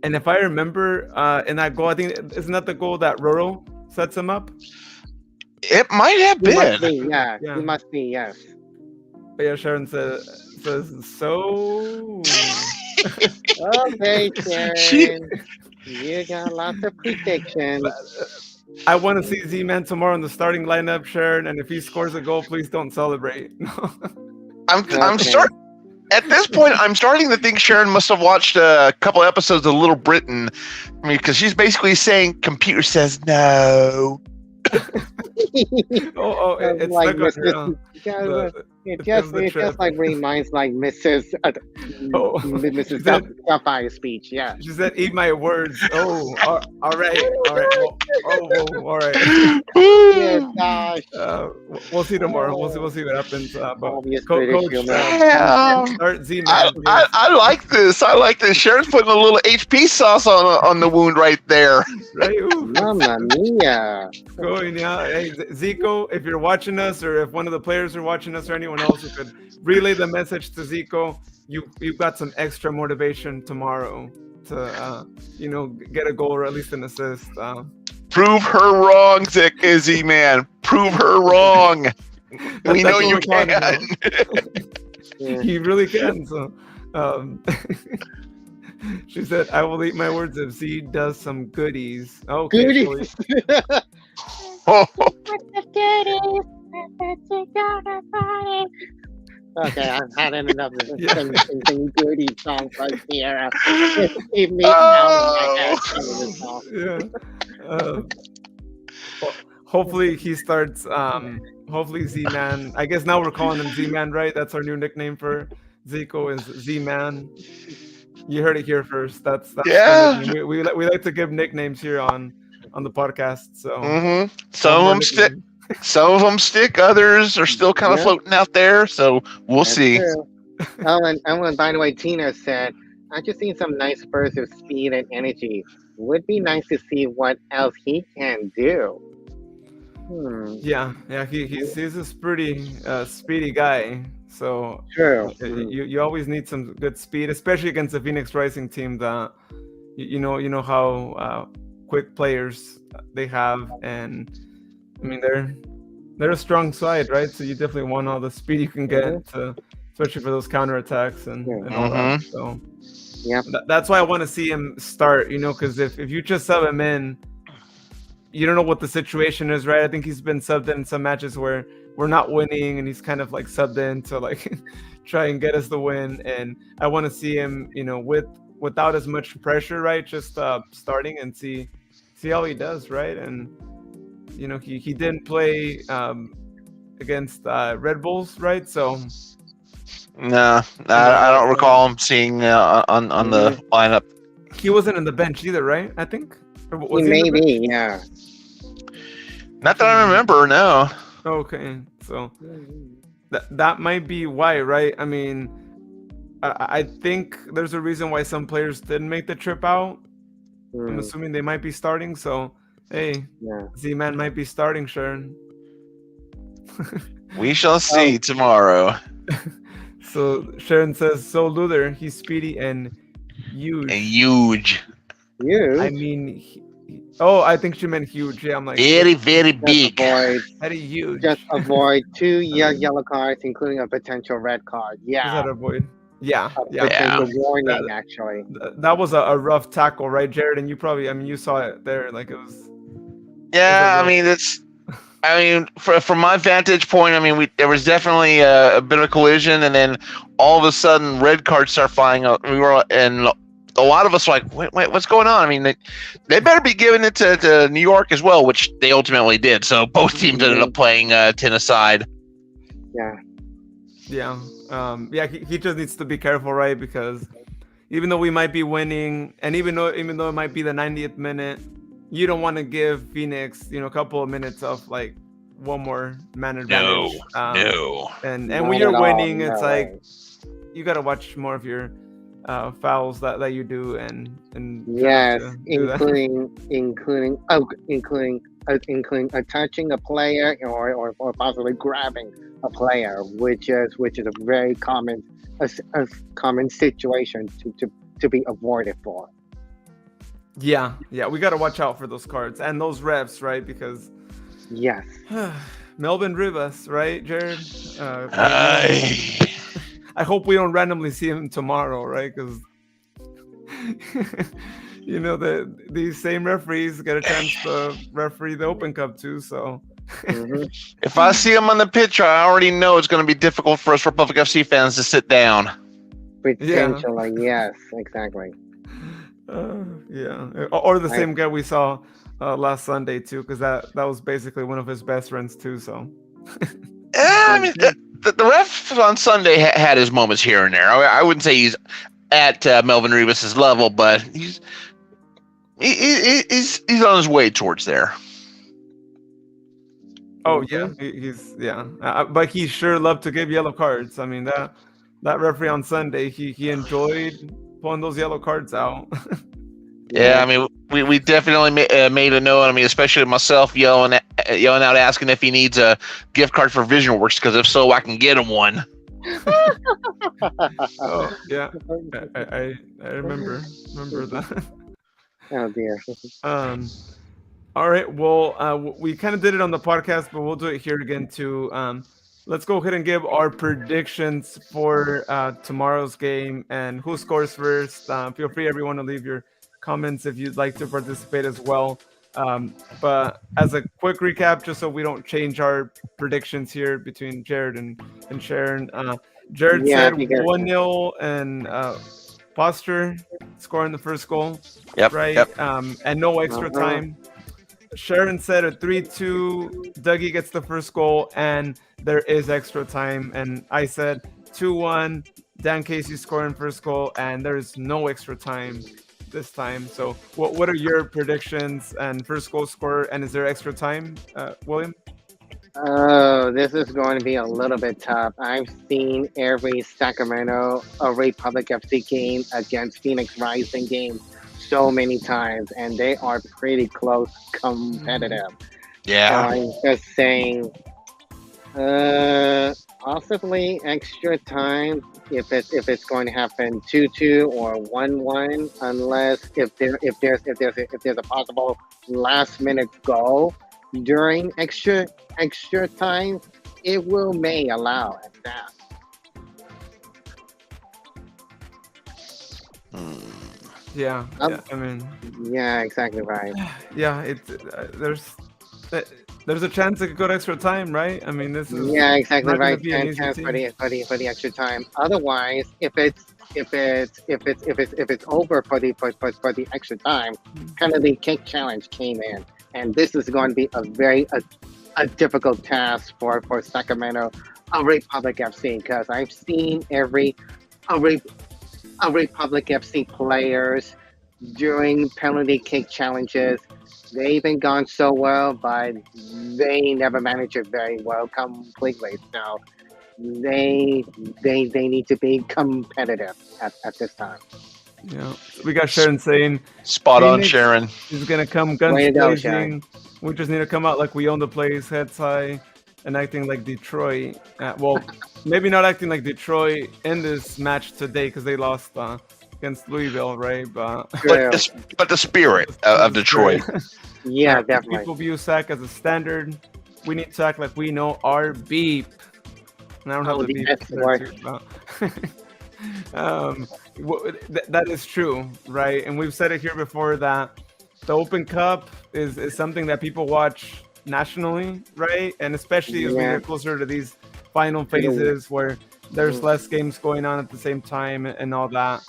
And if I remember, in that goal, I think isn't that the goal that Roro sets him up? It might have been. It must be, yes. But yeah, Sharon says so. Okay, Sharon. You got lots of predictions. I want to see Z-Man tomorrow in the starting lineup, Sharon, and if he scores a goal, please don't celebrate. I'm starting. At this point, I'm starting to think Sharon must have watched a couple episodes of Little Britain. I mean, because she's basically saying, "Computer says no." It's like Mrs. It just like reminds like Mrs. Doubtfire's speech. Yeah. She said, "Eat my words." Oh, all right. Well, all right. Yeah, gosh. We'll see tomorrow. We'll see what happens. But Coach, start Z-Man. I like this. Sharon's putting a little HP sauce on the wound right there. Right. Mamma mia. Hey, Zico, if you're watching us, or if one of the players are watching us, or anyone else who could relay the message to Zico, you've got some extra motivation tomorrow to get a goal or at least an assist. Prove her wrong, Z-Man. Prove her wrong. We know you can. You really can. So, she said, "I will eat my words if Z does some goodies." Okay. Goodies. Okay, I've had enough of some goody songs right here. Keep me hopefully he starts. Hopefully Z-Man. I guess now we're calling him Z-Man, right? That's our new nickname for Zico, is Z-Man. You heard it here first. That's we like to give nicknames here on the podcast. So some of them stick. Others are still kind of floating out there. So we'll see. True. And by the way, Tina said, "I just seen some nice bursts of speed and energy. Would be nice to see what else he can do." Yeah. He's a pretty speedy guy. So true. You always need some good speed, especially against the Phoenix Rising team that you know how quick players they have, and I mean they're a strong side, right? So you definitely want all the speed you can get, especially for those counterattacks and all that. So Yep. That's why I want to see him start. Because if you just sub him in, you don't know what the situation is, right? I think he's been subbed in some matches where we're not winning, and he's kind of like subbed in to like try and get us the win. And I want to see him, without as much pressure, right? Just starting and see how he does, right? And he didn't play against Red Bulls, right? So No, I don't recall him seeing on the lineup. he wasn't in the bench either, right? I think. Or He was he in may the bench? be, yeah. Not that I remember. No. Okay, so that might be why, right? I mean, I think there's a reason why some players didn't make the trip out. I'm assuming they might be starting. So, hey, Yeah. Z-Man might be starting, Sharon. We shall see tomorrow. So Sharon says, "So Luther, he's speedy and huge." And huge. You I mean, I think she meant huge. Yeah, I'm like Very, very just big. very huge. just avoid 2 yellow cards, including a potential red card. Just Yeah. had to avoid. Yeah, A yeah. potential That- warning, actually. That was a rough tackle, right, Jared? And you probably, you saw it there. Like it was. Yeah, I mean from my vantage point, there was definitely a bit of collision, and then all of a sudden, red cards start flying out. And a lot of us were like, wait, what's going on? I mean, they better be giving it to New York as well, which they ultimately did. So both teams ended up playing 10 aside. Yeah. Yeah. He just needs to be careful, right? Because even though we might be winning, and even though it might be the 90th minute, you don't want to give Phoenix, a couple of minutes of like one more man advantage. No. And Not when you're at all, winning, no it's way. like you got to watch more of your fouls that you do, and Yes, try to do that. including touching a player or possibly grabbing a player, which is a very common a common situation to be avoided for. Yeah, we got to watch out for those cards and those refs, right? Because Yes. Melvin Rivas, right, Jared? Aye. I hope we don't randomly see him tomorrow, right? Because these same referees get a chance to referee the Open Cup too. So Mhm. If I see him on the pitch, I already know it's going to be difficult for us Republic FC fans to sit down. Potentially, yes, exactly. or the same guy we saw last Sunday too, because that was basically one of his best friends too. So The ref on Sunday had his moments here and there. I wouldn't say he's at Melvin Rivas' level, but he's on his way towards there. oh yeah, but he sure loved to give yellow cards. I mean that referee on Sunday, he enjoyed pulling those yellow cards out. Yeah, we definitely made a note. Especially myself yelling out, asking if he needs a gift card for Vision Works, because if so, I can get him one. Oh yeah, I remember that. Oh dear. All right, well, we kind of did it on the podcast, but we'll do it here again too. Let's go ahead and give our predictions for tomorrow's game and who scores first. Feel free, everyone, to leave your comments if you'd like to participate as well. But as a quick recap, just so we don't change our predictions here between Jared and Sharon. Jared said 1-0 and Foster scoring the first goal. Yep. Right. Yep. And no extra time. Sharon said a 3-2. Dougie gets the first goal and there is extra time. And I said 2-1. Dan Casey scoring first goal and there is no extra time this time. So what are your predictions and first goal scorer, and is there extra time, William? Oh, this is going to be a little bit tough. I've seen every Sacramento Republic FC game against Phoenix Rising game so many times, and they are pretty close competitive. Yeah. So I'm just saying, possibly extra time if it's going to happen 2-2 or 1-1, unless if there's a possible last minute goal during extra time, it may allow at that. Yeah, Um, yeah. I mean, yeah, exactly right. yeah. Uh, there's a chance it could go to extra time, right? I mean, this is Yeah, exactly not going to right. be an easy Chance for team. the extra time. Otherwise, if it's over for the extra time, penalty kick challenge came in, and this is going to be a difficult task for Sacramento, a Republic FC, because I've seen a, Re, a Republic FC players during penalty kick challenges. They even gone so well, but they never manage it very well completely. So they they need to be competitive at this time. Yeah. So we got Sharon saying Spot on, Phoenix Sharon. is going to come guns Way to go, Sharon. blazing. We just need to come out like we own the place, heads high, and acting like Detroit. Well, maybe not acting like Detroit in this match today because they lost against Louisville, right? But True. But the spirit of Detroit. Yeah, definitely. People view SAC as a standard. We need to act like we know our beep. And I don't have Oh, the the beep S there word. too, that is true, right? And we've said it here before that the Open Cup is something that people watch nationally, right? And especially as we Yeah. get closer to these final phases where there's less games going on at the same time and all that.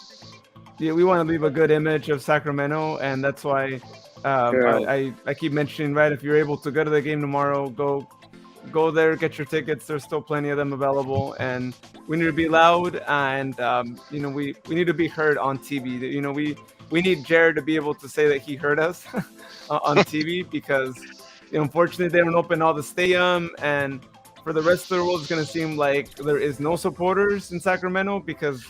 Yeah, we want to leave a good image of Sacramento, and that's why True. I keep mentioning, right? If you're able to go to the game tomorrow, go there, get your tickets. There's still plenty of them available, and we need to be loud, and we need to be heard on TV. We need Jared to be able to say that he heard us on TV because unfortunately they don't open all the stadium, and for the rest of the world, it's gonna seem like there is no supporters in Sacramento because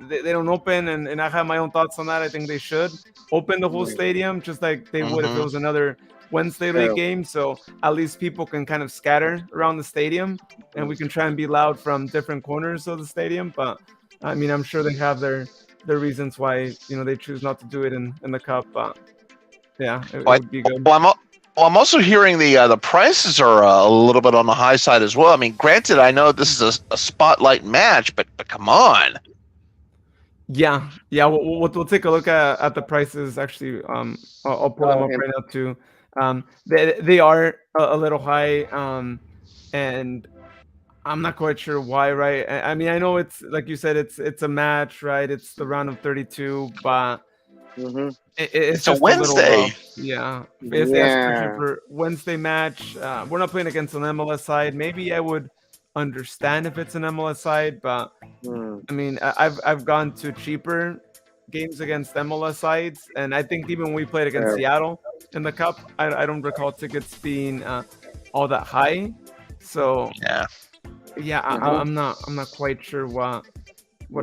they don't open, and I have my own thoughts on that. I think they should open the whole stadium just like they would if it was another Wednesday league True. game, so at least people can kind of scatter around the stadium and we can try and be loud from different corners of the stadium. But I mean, I'm sure they have their reasons why they choose not to do it in the cup. But yeah, it would be good. Well, I'm also hearing the prices are a little bit on the high side as well. I mean, granted, I know this is a spotlight match, but come on. Yeah, we'll take a look at the prices. Actually, I'll pull them up right now too. They are a little high, and I'm not quite sure why. Right? I mean, I know it's like you said, it's a match, right? It's the round of 32, but it's a just Wednesday. A little rough. Yeah, it's Yeah. for Wednesday match. We're not playing against an MLS side. Maybe I would understand if it's an MLS side, but I mean, I've gone to cheaper games against MLS sides, and I think even when we played against Seattle in the cup, I don't recall tickets being all that high. So yeah, I'm not quite sure what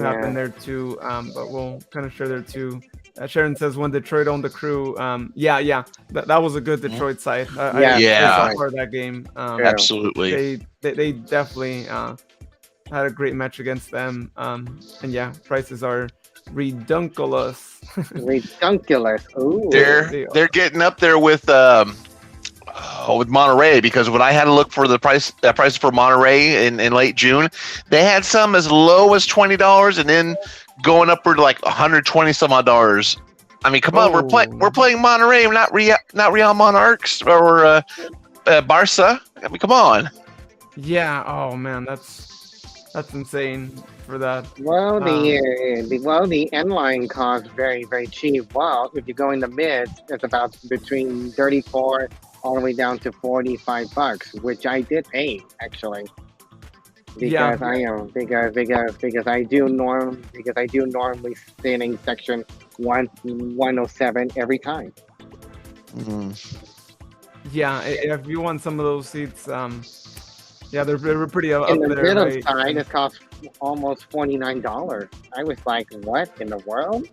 happened there too. But we'll kind of share there too. Sharon says when Detroit owned the Crew. Yeah, that was a good Detroit side. I saw part of that game. Absolutely. They definitely had a great match against them. And yeah, prices are redunculous. Redunculous. Ooh. They're getting up there with Monterey, because when I had to look for the price for Monterey in late June, they had some as low as $20 and then going upward to like $120 some odd dollars. I mean, come on, we're playing Monterey, not Real Monarchs or Barca. I mean, come on. Yeah. Oh man, that's insane for that. Well, the end line costs very, very cheap. Well, if you go in the mid, it's about between 34 all the way down to $45, which I did pay actually. Because I do normally sit in section 107 every time. Yeah, if you want some of those seats, yeah, they're pretty up In the there. middle Right? side, it costs almost $49. I was like, what in the world?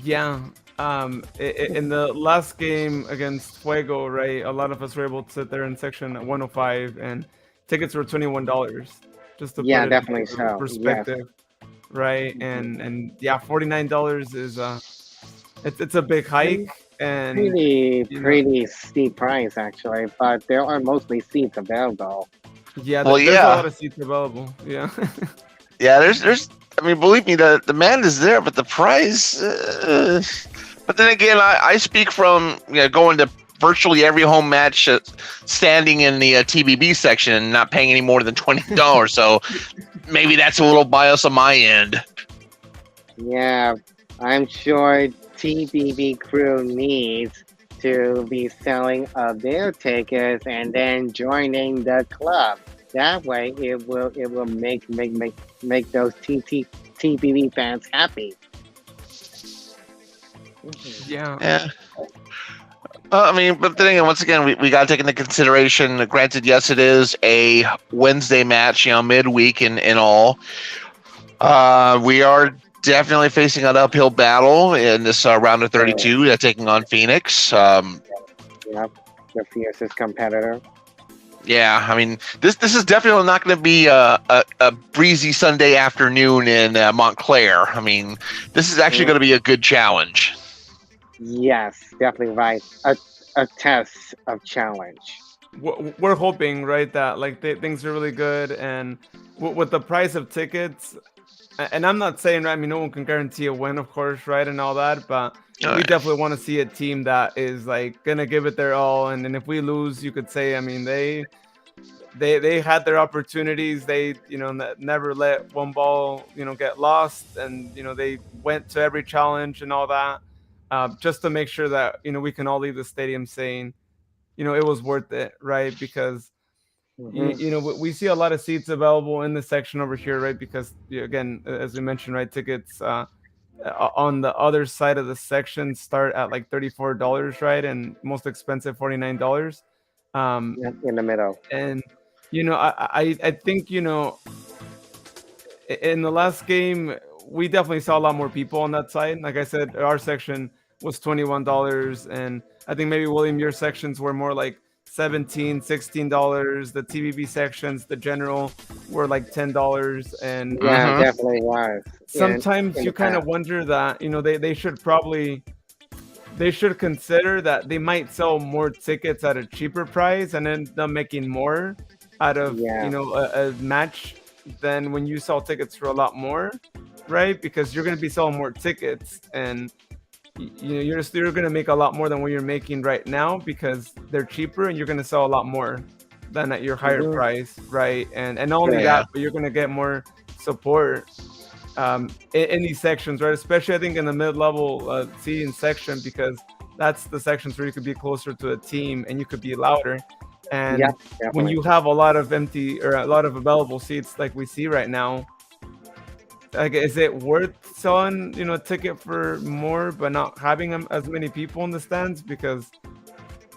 Yeah. In the last game against Fuego, right, a lot of us were able to sit there in section 105, and tickets were $21. Just to put it definitely in so. perspective, right? And yeah, $49 is it's a big hike, and pretty steep price actually, but there are mostly seats available. Yeah, there's a lot of seats available. Yeah. Yeah, there's. I mean, believe me, the demand is there, but the price. But then again, I speak from going to virtually every home match, standing in the TBB section and not paying any more than $20. So maybe that's a little bias on my end. Yeah, I'm sure TBB crew needs to be selling their tickets and then joining the club. That way, it will make those TBB fans happy. Yeah. Yeah. I mean, but then again, once again, we got to take into consideration. Granted, yes, it is a Wednesday match, midweek and all. We are definitely facing an uphill battle in this round of 32, taking on Phoenix. Yep, the fiercest competitor. Yeah, I mean, this is definitely not going to be a breezy Sunday afternoon in Montclair. I mean, this is actually going to be a good challenge. Yes, definitely right. A test of challenge. We're hoping, right, that like things are really good, and with the price of tickets, and I'm not saying, right, I mean, no one can guarantee a win, of course, right, and all that, but we definitely want to see a team that is like gonna give it their all, and if we lose, you could say, I mean, they had their opportunities. They never let one ball get lost, and they went to every challenge and all that, just to make sure that we can all leave the stadium saying it was worth it, right? Because we see a lot of seats available in the section over here, right? Because again, as we mentioned, right, tickets on the other side of the section start at like $34, right, and most expensive $49. In the middle. And I think in the last game we definitely saw a lot more people on that side. Like I said, our section was $21, and I think maybe William, your sections were more like $16. The TBB sections, the general, were like $10, and yeah, definitely was. Sometimes you kind of wonder that they should consider that they might sell more tickets at a cheaper price and end up making more out of a match than when you sell tickets for a lot more, right? Because you're going to be selling more tickets, and you're going to make a lot more than what you're making right now because they're cheaper, and you're going to sell a lot more than at your higher price, right? And not only that, but you're going to get more support in these sections, right? Especially I think in the mid-level seating section, because that's the sections where you could be closer to a team and you could be louder. And when you have a lot of empty or a lot of available seats like we see right now, like, is it worth selling a ticket for more but not having as many people in the stands? Because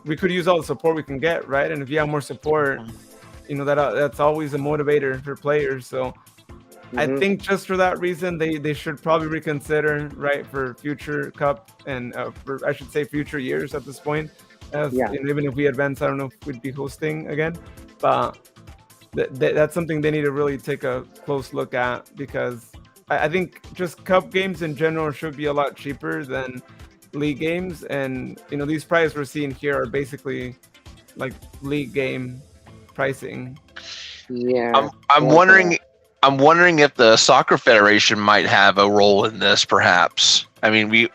we could use all the support we can get, right? And if you have more support, that's always a motivator for players. So I think just for that reason, they should probably reconsider, right, for future cup and for, I should say, future years at this point. Even if we advance, I don't know if we'd be hosting again, but that's something they need to really take a close look at, because I think just cup games in general should be a lot cheaper than league games, and these prices we're seeing here are basically like league game pricing. I'm wondering if the Soccer Federation might have a role in this, perhaps. I mean,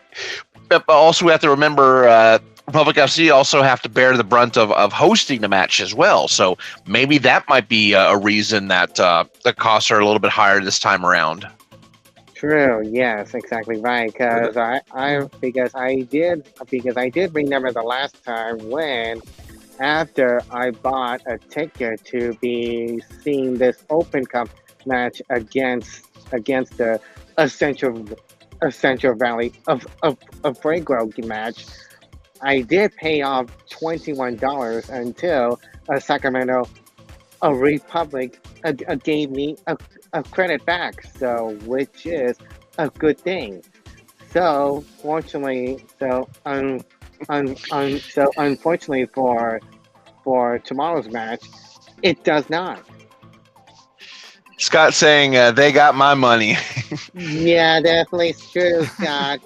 but also we have to remember Republic FC also have to bear the brunt of hosting the match as well. So maybe that might be a reason that the costs are a little bit higher this time around. True. Yes, exactly right. Because I did remember the last time when, after I bought a ticket to be seeing this Open Cup match against the Essential Valley of Bragrove match, I did pay off $21 until Sacramento Republic gave me a credit back, so which is a good thing. So unfortunately for tomorrow's match, it does not. Scott saying they got my money. Yeah, definitely true, Scott.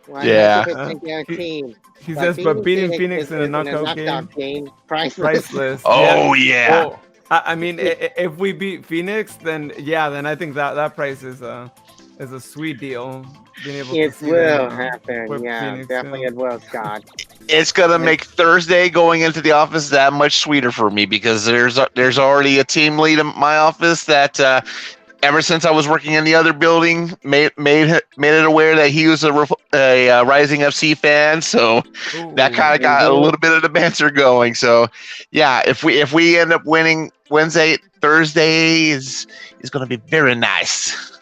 100% guaranteed. He says, but beating Phoenix in a knockout game, priceless. Oh yeah. Well, I mean, if we beat Phoenix, then I think that price is is a sweet deal. Being able to It see them will happen. with Yeah, Phoenix. definitely it will, Scott. It's gonna make Thursday going into the office that much sweeter for me because there's already a team lead in my office that ever since I was working in the other building made it aware that he was a Rising FC fan. So that kind of got a little bit of the banter going. So yeah, if we end up winning Wednesday, Thursday is going to be very nice.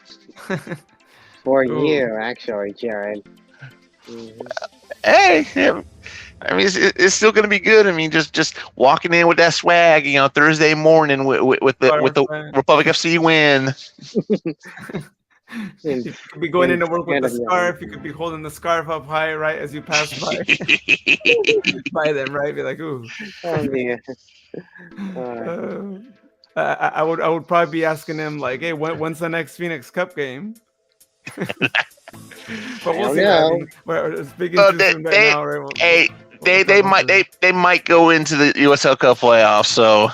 For Ooh. you, actually, Jared. Hey, I mean, it's still going to be good. I mean, just walking in with that swag, Thursday morning with the Republic FC win. You could be going into work with the scarf. You could be holding the scarf up high, right, as you pass by them, right? Be like, ooh. Oh man. I would probably be asking him like, hey, when's the next Phoenix Cup game? But we'll see. I mean, we're speaking too soon right now, right? They might go into the USL Cup playoffs. So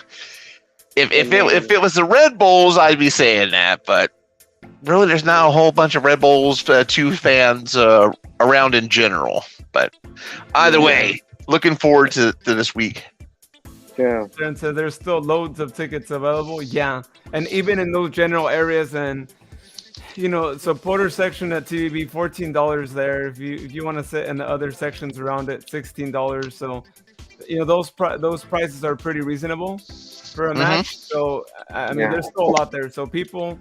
if it was the Red Bulls, I'd be saying that. But really, there's not a whole bunch of Red Bulls 2 fans around in general. But either way, looking forward to this week. Yeah. And so there's still loads of tickets available. Yeah, and even in those general areas and. Supporter section at TVB, $14 there. If you want to sit in the other sections around it, $16. So, those prices are pretty reasonable for a match. So, I mean, there's still a lot there. So, people,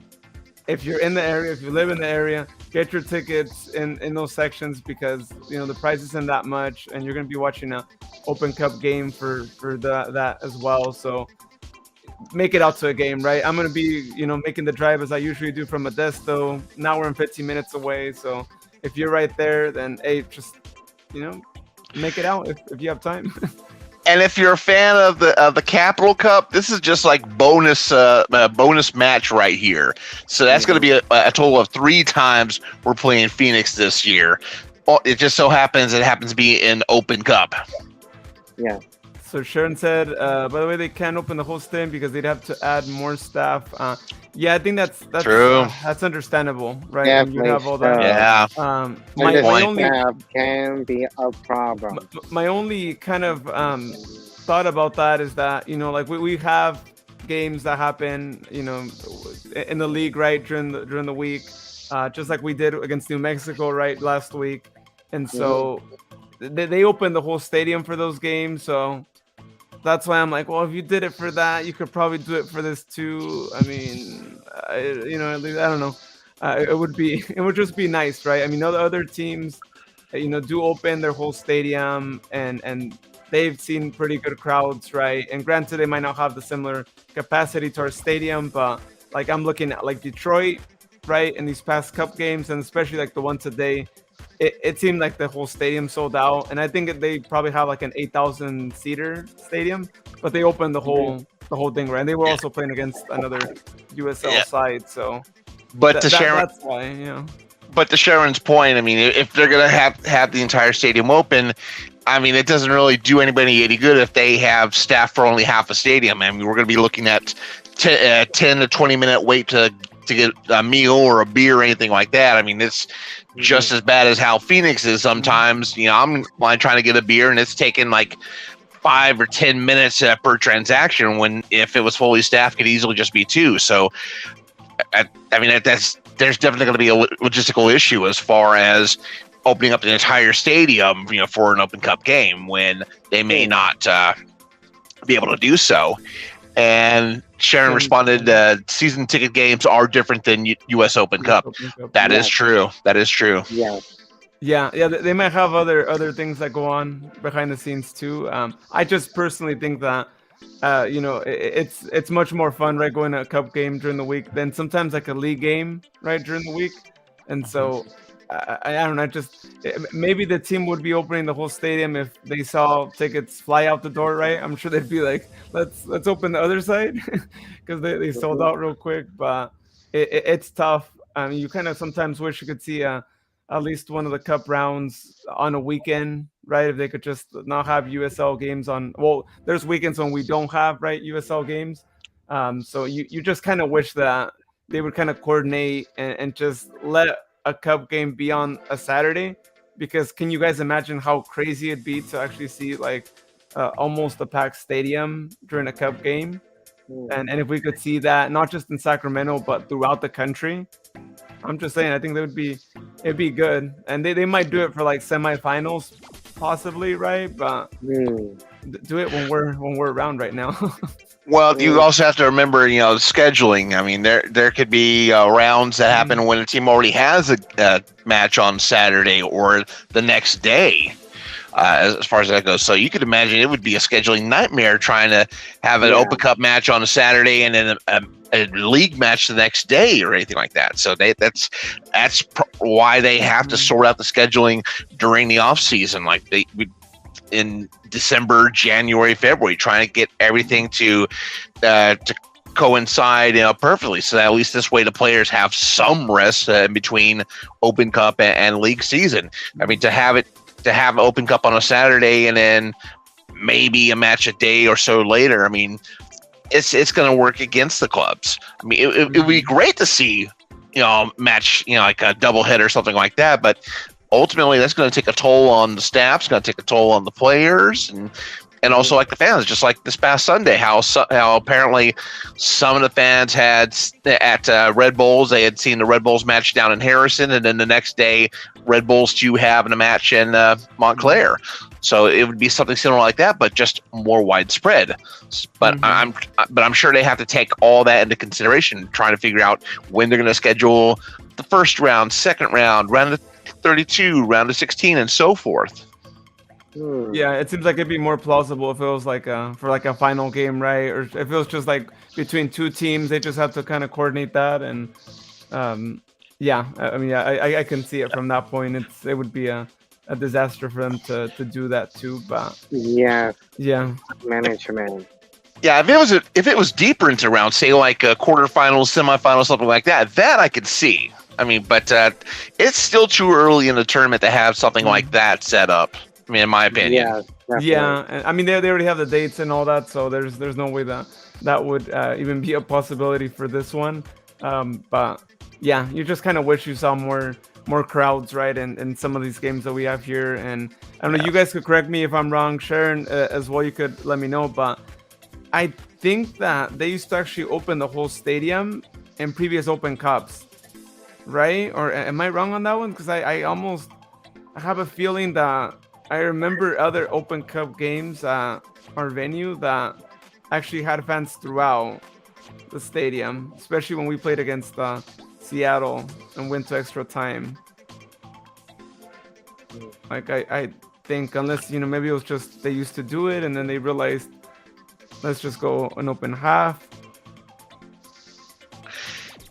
if you're in the area, if you live in the area, get your tickets in those sections because the price isn't that much, and you're gonna be watching a Open Cup game for that as well. So. Make it out to a game, right? I'm gonna be, making the drive as I usually do from Modesto. Now we're in 15 minutes away, so if you're right there, then hey, just make it out if you have time. And if you're a fan of the Capital Cup, this is just like bonus match right here. So that's going to be a total of 3 times we're playing Phoenix this year. It just so happens to be in Open Cup. Yeah. So Sharon said, by the way, they can't open the whole stadium because they'd have to add more staff. Yeah, I think that's true. That's understandable, right? Yeah, you have all that. Yeah. My only can be a problem. My only kind of thought about that is that like we have games that happen, in the league, right, during the week, just like we did against New Mexico, right, last week, and so they opened the whole stadium for those games, so. That's why I'm like, well, if you did it for that, you could probably do it for this too. I mean, at least I don't know. It would just be nice, right? I mean, other teams, do open their whole stadium, and they've seen pretty good crowds, right? And granted, they might not have the similar capacity to our stadium, but like I'm looking at like Detroit, right, in these past Cup games, and especially like the one today. It seemed like the whole stadium sold out, and I think they probably have like an 8,000 seater stadium, but they opened the whole thing, right? And they were also playing against another USL side, so. But that's why, But to Sharon's point, I mean, if they're gonna have the entire stadium open, I mean, it doesn't really do anybody any good if they have staff for only half a stadium. I mean, we're gonna be looking at 10 to 20 minute wait to get a meal or a beer or anything like that. I mean, it's just as bad as how Phoenix is sometimes. I'm trying to get a beer and it's taking like 5 or 10 minutes per transaction when if it was fully staffed, could easily just be 2. So, I mean, there's definitely going to be a logistical issue as far as opening up the entire stadium, for an Open Cup game when they may not be able to do so. And Sharon responded, season ticket games are different than U.S. Open Cup. That is true. That is true. Yeah. They might have other things that go on behind the scenes too. I just personally think that, it's much more fun, right, going to a Cup game during the week than sometimes like a league game, right, during the week. And so I don't know. Maybe the team would be opening the whole stadium if they saw tickets fly out the door, right? I'm sure they'd be like, let's open the other side because they sold out real quick. But it's tough. I mean, you kind of sometimes wish you could see at least one of the Cup rounds on a weekend, right? If they could just not have USL games on. Well, there's weekends when we don't have USL games. So you just kind of wish that they would kind of coordinate and just let a cup game be on a Saturday. Because can you guys imagine how crazy it'd be to actually see like almost a packed stadium during a cup game? And if we could see that not just in Sacramento but throughout the country, I'm just saying I think it'd be good. And they might do it for like semifinals, possibly, right? But do it when we're around right now. Well, you also have to remember, scheduling. I mean, there could be rounds that happen when a team already has a match on Saturday or the next day, as far as that goes. So you could imagine it would be a scheduling nightmare trying to have an Open Cup match on a Saturday and then a league match the next day or anything like that. So that's why they have to sort out the scheduling during the off season, like in December, January, February, trying to get everything to coincide perfectly, so that at least this way the players have some rest in between Open Cup and league season. I mean, to have Open Cup on a Saturday and then maybe a match a day or so later, I mean, it's going to work against the clubs. I mean, it would be great to see match like a doubleheader or something like that, but ultimately that's going to take a toll on the staff. It's going to take a toll on the players and also like the fans, just like this past Sunday, how apparently some of the fans had at Red Bulls, they had seen the Red Bulls match down in Harrison, and then the next day Red Bulls 2 having a match in Montclair. So it would be something similar like that, but just more widespread. But I'm sure they have to take all that into consideration, trying to figure out when they're going to schedule the first round, second round, round of 32, round of 16, and so forth. Yeah, it seems like it'd be more plausible if it was like for like a final game, right? Or if it was just like between two teams, they just have to kind of coordinate that. And I mean, I can see it from that point. It would be a disaster for them to do that too. But yeah, management. Yeah, if it was deeper into round, say like quarterfinals, semifinals, something like that I could see. I mean, but it's still too early in the tournament to have something like that set up. I mean, in my opinion. Yeah, definitely. Yeah. I mean, they already have the dates and all that, so there's no way that would even be a possibility for this one. But yeah, you just kind of wish you saw more crowds, right? In some of these games that we have here. And I don't know, you guys could correct me if I'm wrong. Sharon, as well, you could let me know. But I think that they used to actually open the whole stadium in previous Open Cups, right? Or am I wrong on that one? Because I have a feeling that I remember other Open Cup games at our venue that actually had fans throughout the stadium, especially when we played against Seattle and went to extra time. Like I think, unless maybe it was just they used to do it and then they realized let's just go an open half.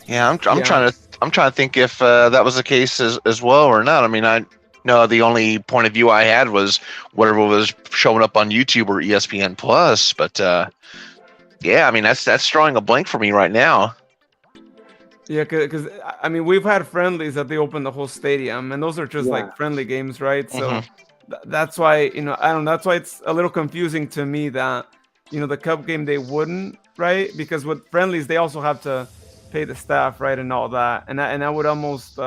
Yeah, I'm trying to think if that was the case as well or not. I mean, no, the only point of view I had was whatever was showing up on YouTube or ESPN Plus. But yeah, I mean that's drawing a blank for me right now. Yeah, because I mean we've had friendlies that they open the whole stadium, and those are just like friendly games, right? So that's why I don't know. That's why it's a little confusing to me that the cup game they wouldn't, right? Because with friendlies they also have to pay the staff, right, and all that, and I would almost.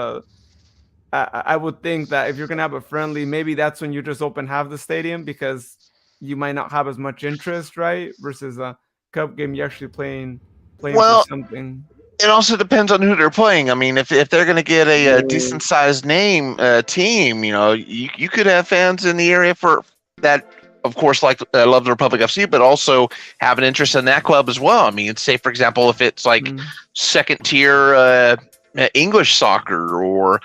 I would think that if you're going to have a friendly, maybe that's when you just open half the stadium because you might not have as much interest, right? Versus a cup game, you're actually playing for something. It also depends on who they're playing. I mean, if they're going to get a decent sized team, you could have fans in the area for that, of course, like love the Republic FC, but also have an interest in that club as well. I mean, say, for example, if it's like second tier English soccer or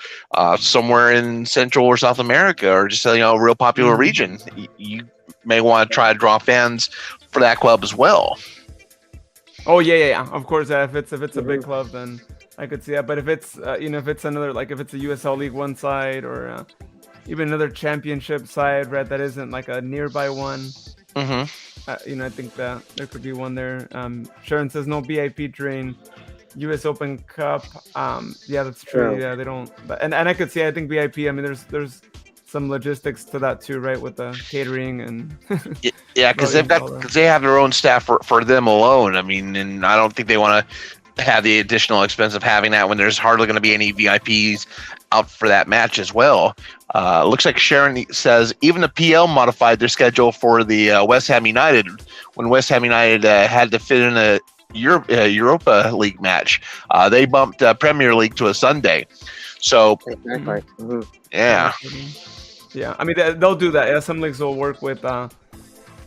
somewhere in Central or South America or just a real popular region, you may want to try to draw fans for that club as well. Oh yeah. Of course, if it's a big club, then I could see that. But if it's if it's another, like if it's a USL League One side or even another championship side, right, that isn't like a nearby one. I think that there could be one there. Sharon says no VIP during US Open Cup. Yeah, that's true. Yeah, they don't. And I could see. I think VIP. I mean, there's some logistics to that too, right? With the catering and. Yeah, because they have their own staff for them alone. I mean, and I don't think they want to have the additional expense of having that when there's hardly going to be any VIPs out for that match as well. Looks like Sharon says even the PL modified their schedule for the West Ham United when West Ham United had to fit in a Europa League match. They bumped Premier League to a Sunday. So, Exactly. yeah. Yeah, I mean they'll do that. Yeah, some leagues will work with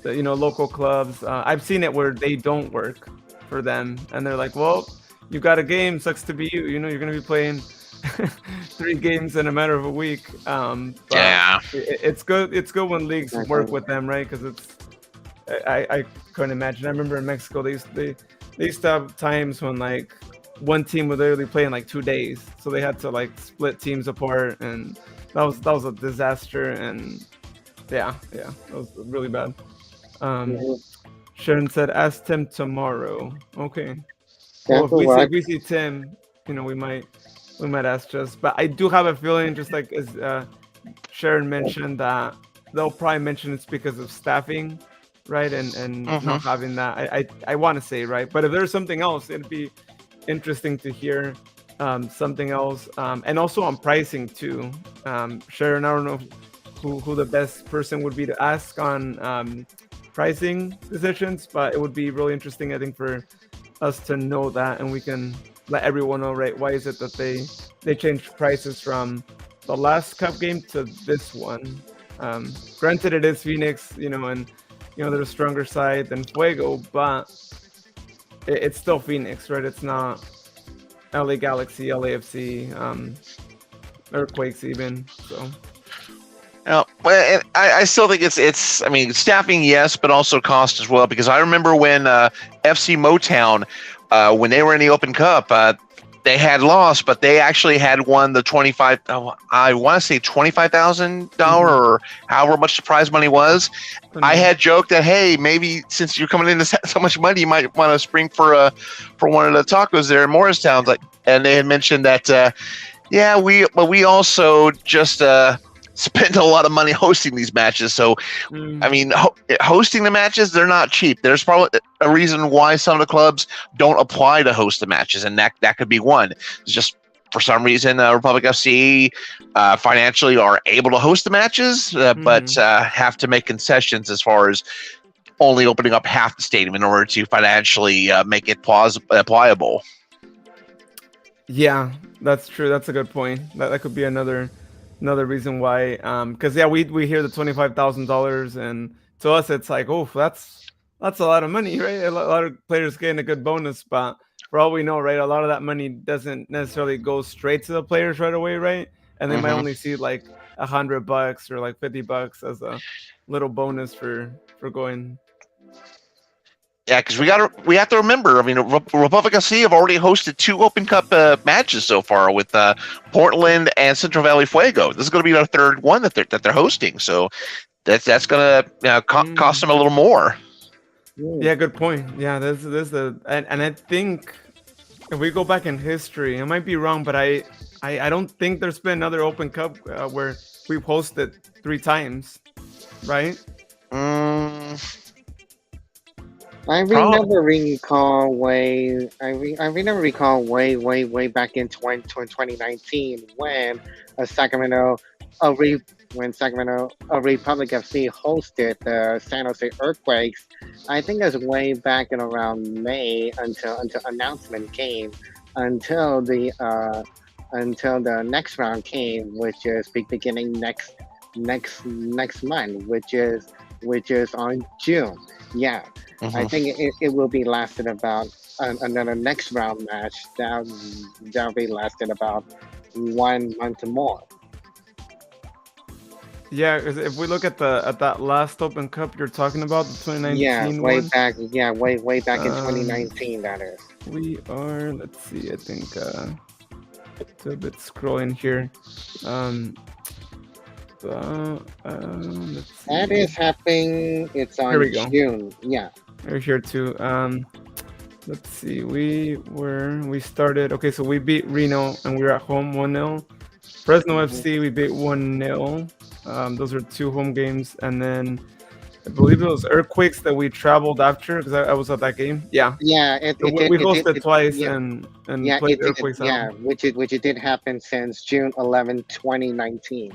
local clubs. I've seen it where they don't work for them, and they're like, "Well, you got a game. Sucks to be you. You know, you're gonna be playing 3 games in a matter of a week." But Yeah. it's good. It's good when leagues work with them, right? Because I couldn't imagine. I remember in Mexico they used to have times when like one team would literally play in like 2 days, so they had to like split teams apart, and that was a disaster. And yeah, that was really bad. Sharon said, "Ask Tim tomorrow." Okay. Well, if we see Tim, we might ask Just. But I do have a feeling, just like as Sharon mentioned, that they'll probably mention it's because of staffing, right? And not having that. I want to say, right? But if there's something else, it'd be interesting to hear something else. And also on pricing too. Sharon, I don't know who the best person would be to ask on pricing decisions, but it would be really interesting, I think, for us to know that, and we can let everyone know, right? Why is it that they changed prices from the last cup game to this one? Granted, it is Phoenix, and they're a stronger side than Fuego, but it's still Phoenix, right? It's not LA Galaxy, LAFC, Earthquakes even. So. Well, I still think it's. I mean, staffing, yes, but also cost as well. Because I remember when FC Motown, when they were in the Open Cup, they had lost, but they actually had won the I want to say $25,000 or however much the prize money was. I had joked that, hey, maybe since you're coming in so much money, you might want to spring for one of the tacos there in Morristown. And they had mentioned that, we also just spend a lot of money hosting these matches. So, I mean, hosting the matches, they're not cheap. There's probably a reason why some of the clubs don't apply to host the matches, and that could be one. It's just for some reason, Republic FC financially are able to host the matches, but have to make concessions as far as only opening up half the stadium in order to financially make it pliable. Yeah, that's true. That's a good point. That could be another reason why. Because we hear the $25,000, and to us it's like, oh, that's a lot of money, right? A lot of players getting a good bonus, but for all we know, right, a lot of that money doesn't necessarily go straight to the players right away, right? And they might only see like $100 or like $50 as a little bonus for going. Yeah, because we have to remember. I mean, Republic FC have already hosted 2 Open Cup matches so far with Portland and Central Valley Fuego. This is going to be their 3rd one that they're hosting. So that's going to cost them a little more. Yeah, good point. Yeah, there's and I think if we go back in history, I might be wrong, but I don't think there's been another Open Cup where we've hosted 3 times, right? I remember recall way back in 2019 when Sacramento Republic FC hosted the San Jose Earthquakes. I think it was way back in around May until announcement came, until the next round came, which is beginning next month, which is on June. Yeah. I think it will be lasted about another next round match that'll be lasted about 1 month more. Yeah, because if we look at that last Open Cup you're talking about, the 2019 way one. back in 2019, that is. We are, let's see, I think it's a bit scrolling here. Let's see. That is happening. It's on June. Yeah. We're here too. Let's see. We started. Okay, so we beat Reno and we were at home 1-0. Fresno FC we beat 1-0. Those are 2 home games, and then I believe it was Earthquakes that we traveled after because I was at that game. Yeah, Yeah, so we hosted twice and yeah, played Earthquakes at yeah, home. which it did happen since June 11, 2019.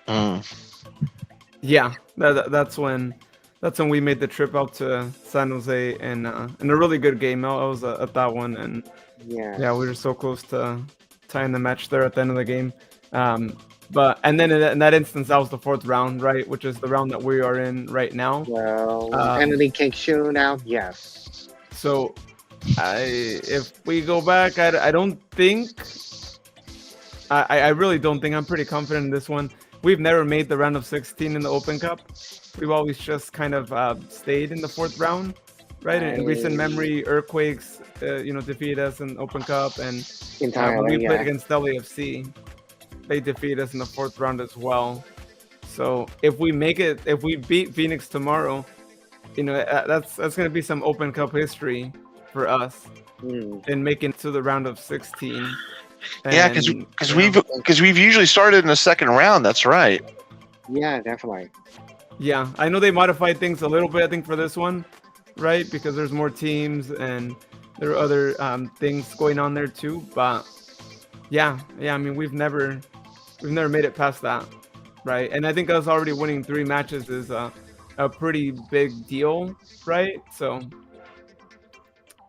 Mm. Yeah, that's when we made the trip out to San Jose and a really good game. I was at that one, and Yeah. yeah, we were so close to tying the match there at the end of the game. But and then in that instance, that was the fourth round, right? Which is the round that we are in right now. Well, Um, penalty kick shootout, yes. so if we go back, I don't think I really don't think I'm pretty confident in this one. We've never made the round of 16 in the Open Cup. We've always just kind of stayed in the fourth round, right? In recent memory, Earthquakes, defeated us in Open Cup, and when we Entirely, played yeah. against LAFC, they defeated us in the fourth round as well. So if we beat Phoenix tomorrow, that's going to be some Open Cup history for us in making it to the round of 16. Yeah, because we've usually started in the second round. That's right. Yeah, definitely. Yeah, I know they modified things a little bit, I think, for this one, right? Because there's more teams and there are other things going on there too. But yeah, I mean, we've never made it past that, right? And I think us already winning 3 matches is a pretty big deal, right? So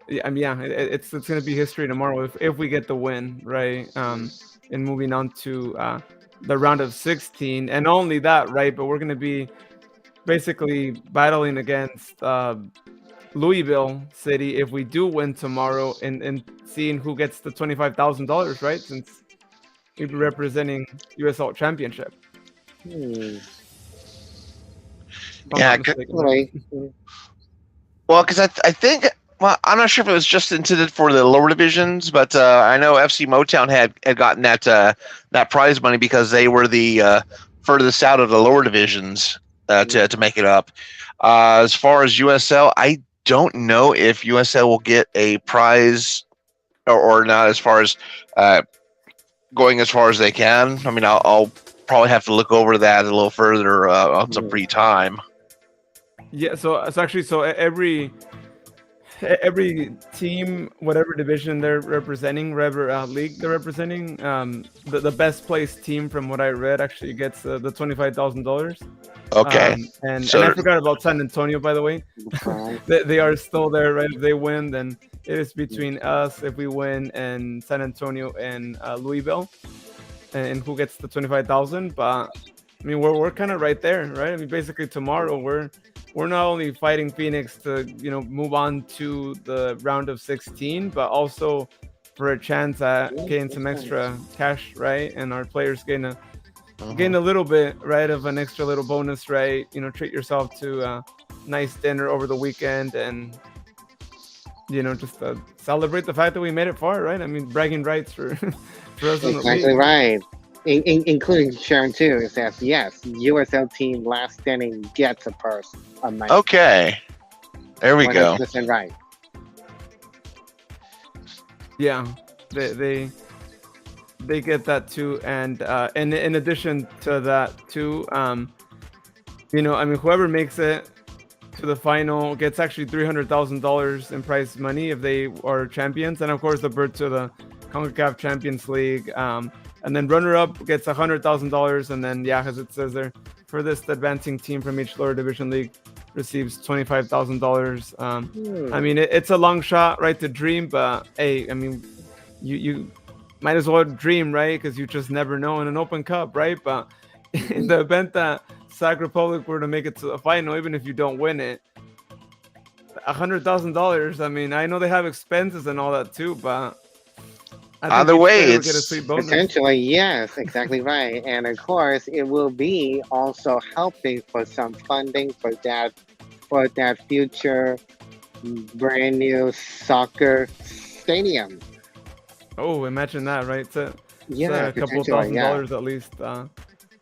yeah, I mean, yeah, it's going to be history tomorrow if we get the win, right? And moving on to the round of 16, and not only that, right? But we're going to be basically battling against Louisville City if we do win tomorrow, and seeing who gets the $25,000, right? Since we'll be representing USL Championship. Yeah, well, because I think. Well, I'm not sure if it was just intended for the lower divisions, but I know FC Motown had gotten that prize money because they were the furthest out of the lower divisions to make it up. As far as USL, I don't know if USL will get a prize or not. As far as going as far as they can, I mean, I'll probably have to look over that a little further on some free time. Yeah, so it's actually every team, whatever division they're representing, whatever league they're representing, the best placed team, from what I read, actually gets the $25,000. Okay. And I forgot about San Antonio, by the way. They are still there, right? If they win, then it is between us if we win, and San Antonio and Louisville, and who gets the 25,000. But I mean, we're kind of right there, right? I mean, basically tomorrow we're not only fighting Phoenix to move on to the round of 16, but also for a chance at getting some extra cash, right? And our players getting a little bit, right, of an extra little bonus, right? Treat yourself to a nice dinner over the weekend, and just celebrate the fact that we made it far, right? I mean, bragging rights for us in the league. Exactly right. Including Sharon too. It says yes, USL team last standing gets a purse. Okay, there we go. 100% right. Yeah, they get that too, and in addition to that too, I mean, whoever makes it to the final gets actually $300,000 in prize money if they are champions, and of course the berth to the CONCACAF Champions League. And then runner-up gets $100,000, and then as it says there, furthest advancing team from each lower division league receives $25,000. I mean, it's a long shot, right, to dream, but hey, I mean, you might as well dream, right, because you just never know in an Open Cup, right? But in the event that Sac Republic were to make it to the final, even if you don't win it, $100,000. I mean, I know they have expenses and all that too, but either way, it's potentially, yes, exactly right. And of course, it will be also helping for some funding for that future brand new soccer stadium. Oh, imagine that, right? It's a couple $1,000 at least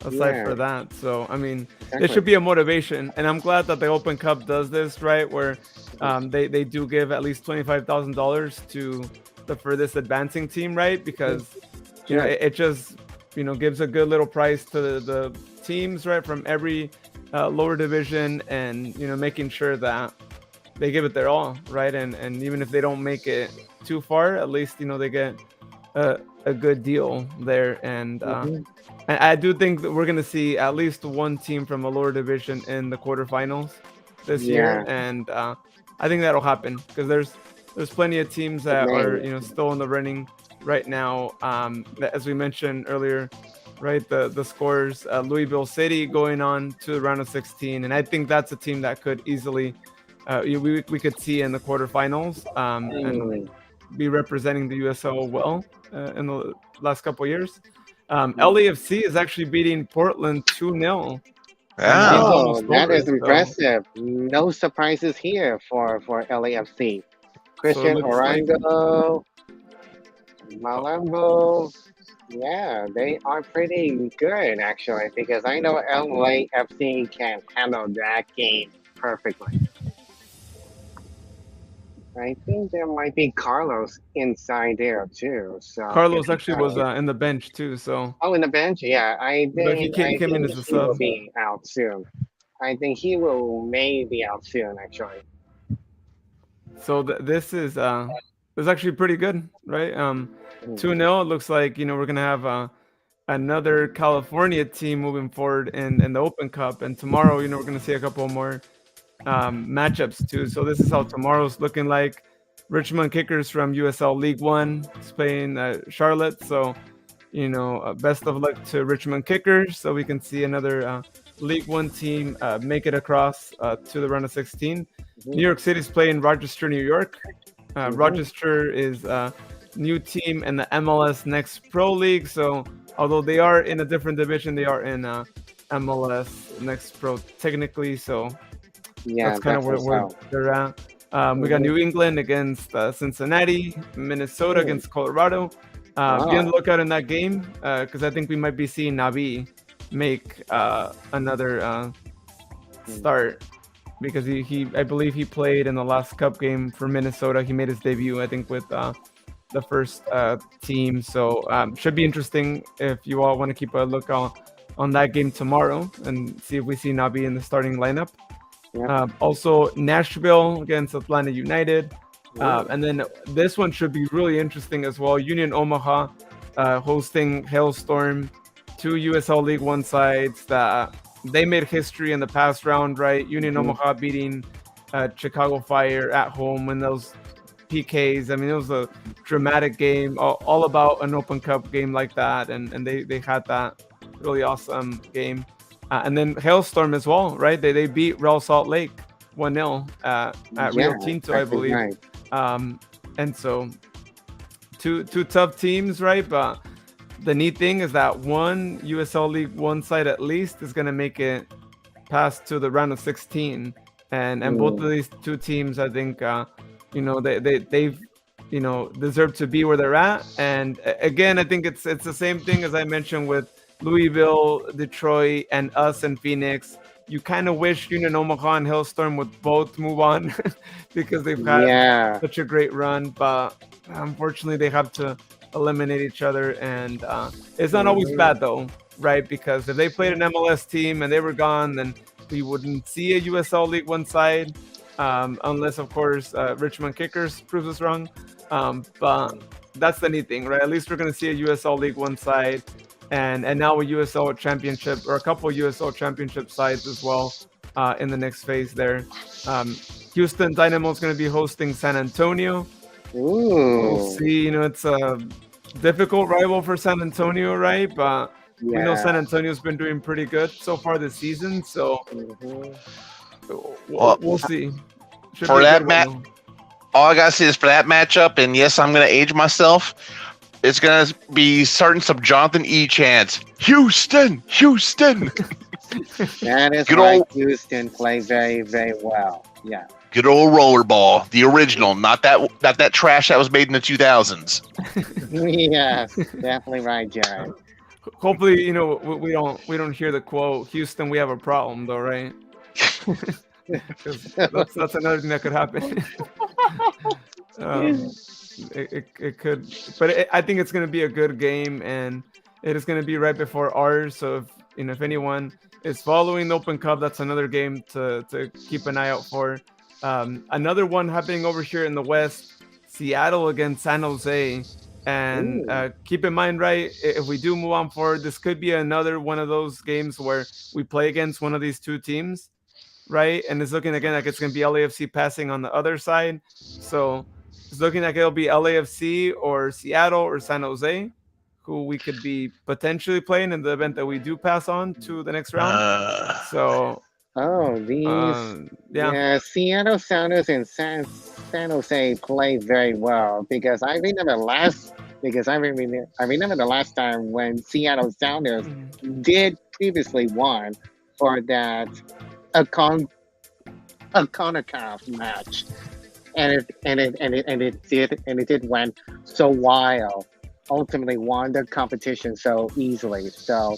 aside for that. So I mean, it should be a motivation, and I'm glad that the Open Cup does this, right? Where they do give at least $25,000 to the furthest advancing team, right? Because it just gives a good little price to the teams, right, from every lower division, and making sure that they give it their all, right? And even if they don't make it too far, at least they get a good deal there. And Hmm. I do think that we're gonna see at least one team from a lower division in the quarterfinals this year, Yeah, and I think that'll happen because there's plenty of teams it that are may. still in the running right now. As we mentioned earlier, right? The scores: Louisville City going on to the round of 16, and I think that's a team that could easily we could see in the quarterfinals, and Mm. be representing the USL well in the last couple of years. LAFC is actually beating Portland 2-0. Game's Yeah. Oh, almost that over, is so impressive. No surprises here for LAFC. it Christian looks like Orango, Malambo. Yeah, they are pretty good actually because I know LAFC can handle that game perfectly. I think there might be Carlos inside there too. So if Carlos he actually was goes, in the bench too. So, oh, in the bench, yeah, but he I came in think as a he will sub. be out soon. I think he will maybe out soon actually. So this is actually pretty good, right? Mm. 2-0. It looks like we're gonna have another California team moving forward in the Open Cup, and tomorrow we're gonna see a couple more matchups too. So this is how tomorrow's looking like. Richmond Kickers from USL League One is playing Charlotte. So best of luck to Richmond Kickers, so we can see another League One team make it across to the round of 16. New Mhm, York City's playing Rochester, New York. mhm. Rochester is a new team in the MLS Next Pro League. So although they are in a different division, they are in MLS Next Pro technically. So Yeah, that's kind of that's where so. they're at. We got Mhm. New England against Cincinnati, Minnesota Mm. against Colorado. Be on the Wow. lookout in that game because I think we might be seeing Nabi make another Mm. start because he I believe he played in the last cup game for Minnesota. He made his debut, I think, with the first team. So should be interesting if you all want to keep a look on that game tomorrow and see if we see Nabi in the starting lineup. Yep. Also, Nashville against Atlanta United. Ooh. And then this one should be really interesting as well. Union Omaha hosting Hailstorm, two USL League One sides that they made history in the past round, right? Union Mhm. Omaha beating Chicago Fire at home in those PKs. I mean, it was a dramatic game, all about an Open Cup game like that, and they had that really awesome game. And then Hailstorm as well, right? They beat Real Salt Lake 1-0 at Yeah, Rio Tinto, I exactly believe. right. Um, and so two tough teams, right? But the neat thing is that one USL League One side at least is gonna make it past to the round of 16, and both Mm. of these two teams, I think, they've deserve to be where they're at. And again, I think it's the same thing as I mentioned with Louisville, Detroit, and us and Phoenix. You kind of wish Union Omaha and Hailstorm would both move on because they've had Yeah. such a great run, but unfortunately they have to eliminate each other, and it's not always Mhm. bad though, right? Because if they played an MLS team and they were gone, then we wouldn't see a USL League One side, unless of course Richmond Kickers proves us wrong. But that's the neat thing, right? At least we're going to see a USL League One side, and now a USL Championship or a couple of USL Championship sides as well in the next phase there. Houston Dynamo is going to be hosting San Antonio. We'll Ooh. see. It's a difficult rival for San Antonio, right? But we know Yeah. San Antonio's been doing pretty good so far this season, so Mhm. Well, we'll see. Should be for a good that one match, though. all I gotta say is for that matchup, and yes, I'm gonna age myself. It's gonna be starting some Jonathan E. chants. Houston, Houston. That is Good right. old, Houston play very, very well. Yeah. good old rollerball, the original, not that trash that was made in the 2000s. Yes, definitely right, Jared. Hopefully, we don't hear the quote "Houston, we have a problem," though, right? Because that's another thing that could happen. um, it could, but I think it's going to be a good game, and it is going to be right before ours. So if if anyone is following the Open Cup, that's another game to keep an eye out for. Another one happening over here in the West, Seattle against San Jose. And Ooh. keep in mind, right, if we do move on forward, this could be another one of those games where we play against one of these two teams, right? And it's looking again like it's going to be LAFC passing on the other side. So it's looking like it'll be LAFC or Seattle or San Jose, who we could be potentially playing in the event that we do pass on to the next round. Uh, So, Oh, these, yeah. yeah, Seattle Sounders and San Jose play very well because I remember the last time when Seattle Sounders did previously won for that a con a CONCACAF match, and it did win so wild. Ultimately, won the competition so easily. So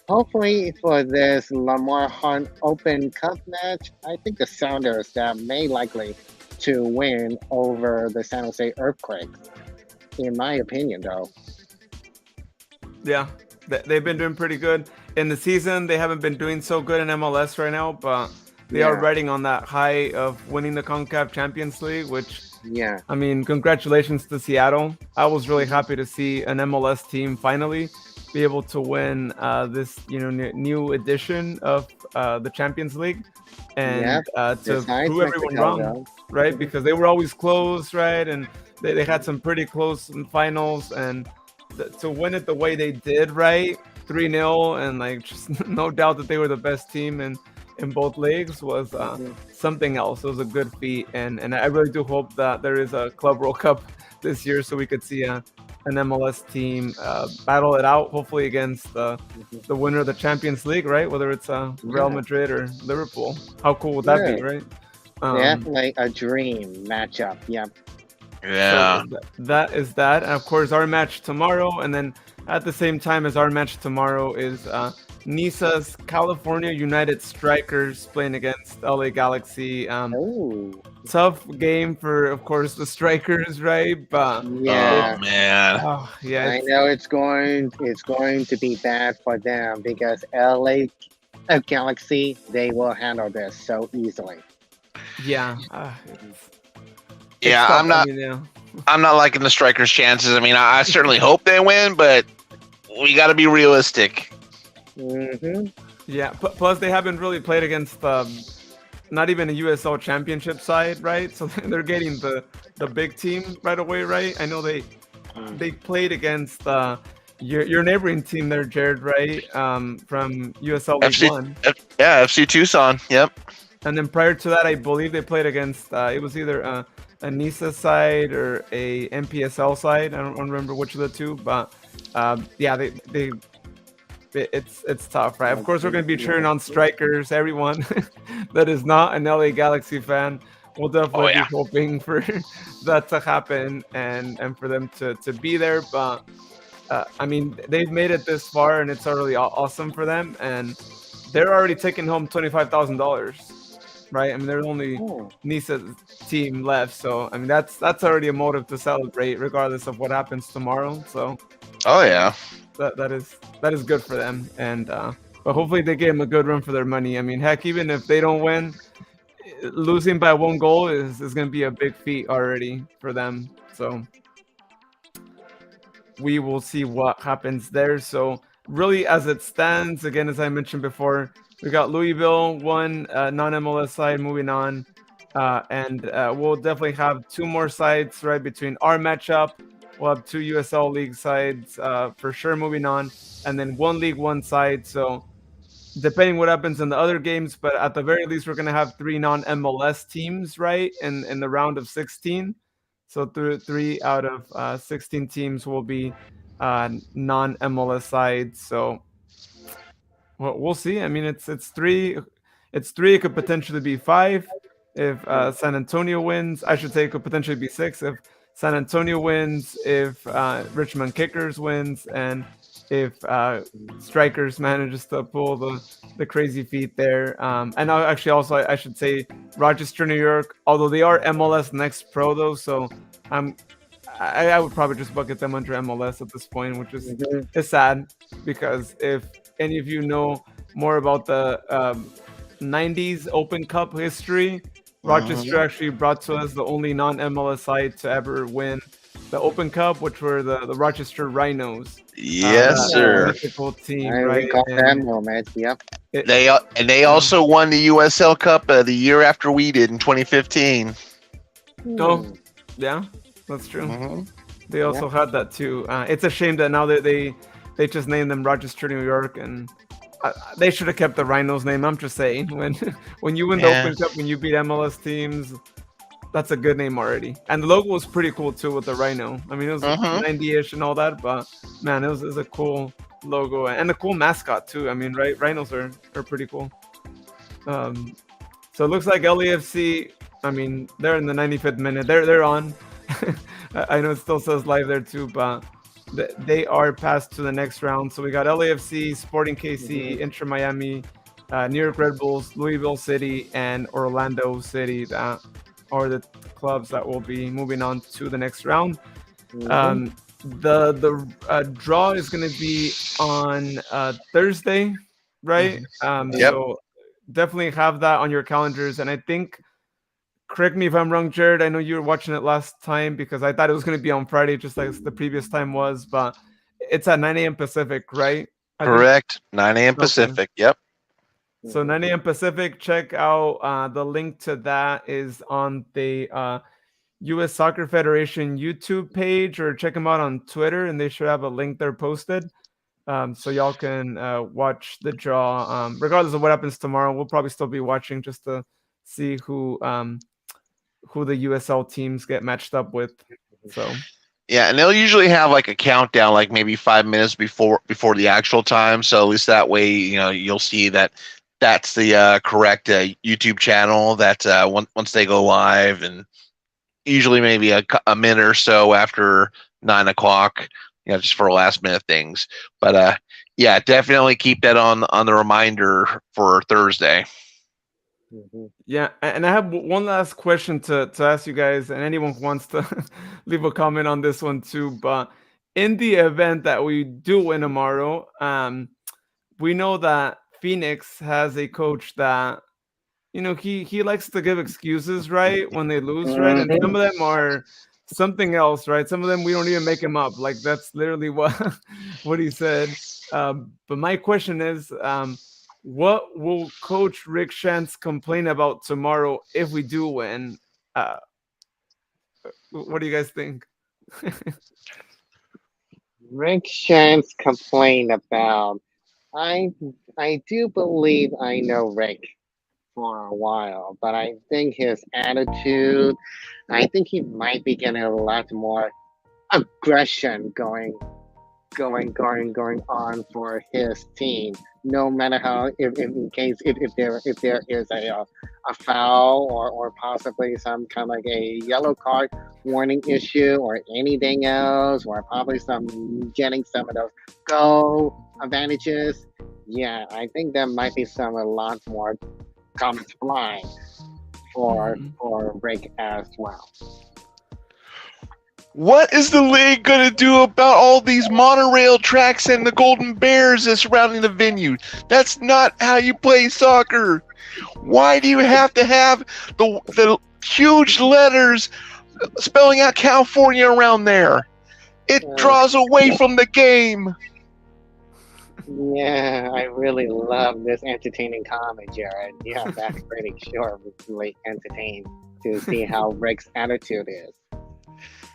hopefully for this Lamar Hunt Open Cup match, I think the Sounders that may likely to win over the San Jose Earthquakes, in my opinion, though. Yeah, they've been doing pretty good in the season. They haven't been doing so good in MLS right now, but they are Yeah. riding on that high of winning the CONCACAF Champions League, which, Yeah. I mean, congratulations to Seattle. I was really happy to see an MLS team finally be able to win this, new edition of the Champions League, and Yep. to Besides prove everyone Mexico, wrong, though. right? Because they were always close, right? And they had some pretty close finals, and to win it the way they did, right? 3-0, and like just no doubt that they were the best team in both leagues was something else. It was a good feat, and I really do hope that there is a Club World Cup this year so we could see an MLS team battle it out, hopefully against the winner of the Champions League, right? Whether it's Real Yeah. Madrid or Liverpool. How cool would that be, Yeah. right? Definitely a dream matchup. Yeah. yeah. So that is that. And of course, our match tomorrow. And then at the same time as our match tomorrow is Nisa's California United Strikers playing against LA Galaxy. Oh. Tough game for, of course, the Strikers, right? But Yeah. Oh man. yeah, I know it's going to be bad for them because LA Galaxy, they will handle this so easily. yeah. Yeah, tough. I'm not. I mean, yeah. I'm not liking the Strikers' chances. I mean, I certainly hope they win, but we got to be realistic. Hmm. Yeah. Plus, they haven't really played against not even a USL Championship side, right? So they're getting the big team right away, right? I know they played against your neighboring team there, Jared, right? From USL League FC, One. yeah, FC Tucson. Yep. And then prior to that, I believe they played against it was either a NISA side or a MPSL side. I don't remember which of the two, but yeah, it's tough, right? Of course, we're going to be cheering on Strikers. Everyone that is not an LA Galaxy fan will definitely be hoping for that to happen and for them to be there. But I mean, they've made it this far, and it's already awesome for them. And they're already taking home $25,000. Right, I mean, there's only Nisa's team left, so I mean that's already a motive to celebrate, regardless of what happens tomorrow. So, oh yeah, that is good for them, and but hopefully they give them a good run for their money. I mean, heck, even if they don't win, losing by 1 goal is going to be a big feat already for them. So we will see what happens there. So really, as it stands, again, as I mentioned before, we got Louisville, one non-MLS side moving on, and we'll definitely have 2 more sides right between our matchup. We'll have 2 USL League sides for sure moving on, and then 1 League One side. So depending what happens in the other games, but at the very least, we're going to have 3 non-MLS teams right in the round of 16. So 3 out of 16 teams will be non-MLS sides. So well, we'll see. I mean, it's 3. It's 3. It could potentially be 5 if San Antonio wins. I should say it could potentially be 6 if San Antonio wins, if Richmond Kickers wins, and if Strikers manages to pull the crazy feat there. And actually, also I should say Rochester, New York, although they are MLS Next Pro though, so I would probably just bucket them under MLS at this point, which is it's sad because if any of you know more about the 90s Open Cup history, Rochester Mhm. actually brought to us the only non-MLS side to ever win the Open Cup, which were the Rochester Rhinos. Yes, That Yeah, sir. mythical I team, right? recall that And moment. Yep. it, They yeah. also won the USL Cup the year after we did in 2015. Oh, Hmm. yeah, that's true. Hmm. They Yep. also had that too. It's a shame that now that they just named them Rochester, New York, and they should have kept the Rhinos name. I'm just saying, when when you win the Yeah, Open Cup, when you beat MLS teams, that's a good name already. And the logo was pretty cool too with the rhino. I mean, it was hmm, 90-ish and all that, but man, it was a cool logo and a cool mascot too. I mean, right, rhinos are pretty cool. Um, so it looks like LAFC. I mean, they're in the 95th minute. They're on. I know it still says live there too, but they are passed to the next round. So we got LAFC, Sporting Hmm. KC, Inter Miami, New York Red Bulls, Louisville City, and Orlando City. That are the clubs that will be moving on to the next round. Hmm. The draw is going to be on Thursday, right? yep, Hmm. So definitely have that on your calendars. And I think, correct me if I'm wrong, Jared. I know you were watching it last time because I thought it was going to be on Friday, just like the previous time was. But it's at 9 a.m. Pacific, right? I think. correct. 9 a.m. Okay. Pacific. Yep. So 9 a.m. Pacific. Check out the link to that is on the U.S. Soccer Federation YouTube page, or check them out on Twitter, and they should have a link there posted. So y'all can watch the draw. Regardless of what happens tomorrow, we'll probably still be watching just to see who the USL teams get matched up with. So Yeah, and they'll usually have like a countdown, like maybe 5 minutes before the actual time. So at least that way, you'll see that that's the correct YouTube channel that once they go live, and usually maybe a minute or so after 9 o'clock, just for last minute things. But yeah, definitely keep that on the reminder for Thursday. Hmm. yeah, and I have one last question to ask you guys, and anyone who wants to leave a comment on this one too. But in the event that we do win tomorrow, we know that Phoenix has a coach that he likes to give excuses, right, when they lose, right? And some of them are something else, right? Some of them we don't even make him up. Like that's literally what what he said. But my question is, what will Coach Rick Shantz complain about tomorrow if we do win? Uh, what do you guys think? Rick Shanks complained about. I I do believe I know Rick for a while, but I think his attitude. I think he might be getting a lot more aggression going on for his team. No matter how, if in case if there is a foul or possibly some kind of like a yellow card warning issue or anything else, or probably some getting some of those goal advantages. Yeah, I think there might be some a lot more comes to mind Mhm. for Rick as well. What is the league going to do about all these monorail tracks and the golden bears that's surrounding the venue? That's not how you play soccer. Why do you have to have the huge letters spelling out California around there? It Uh, draws away from the game. Yeah, I really love this entertaining comment, Jared. Yeah, that's pretty sure really entertained to see how Rick's attitude is.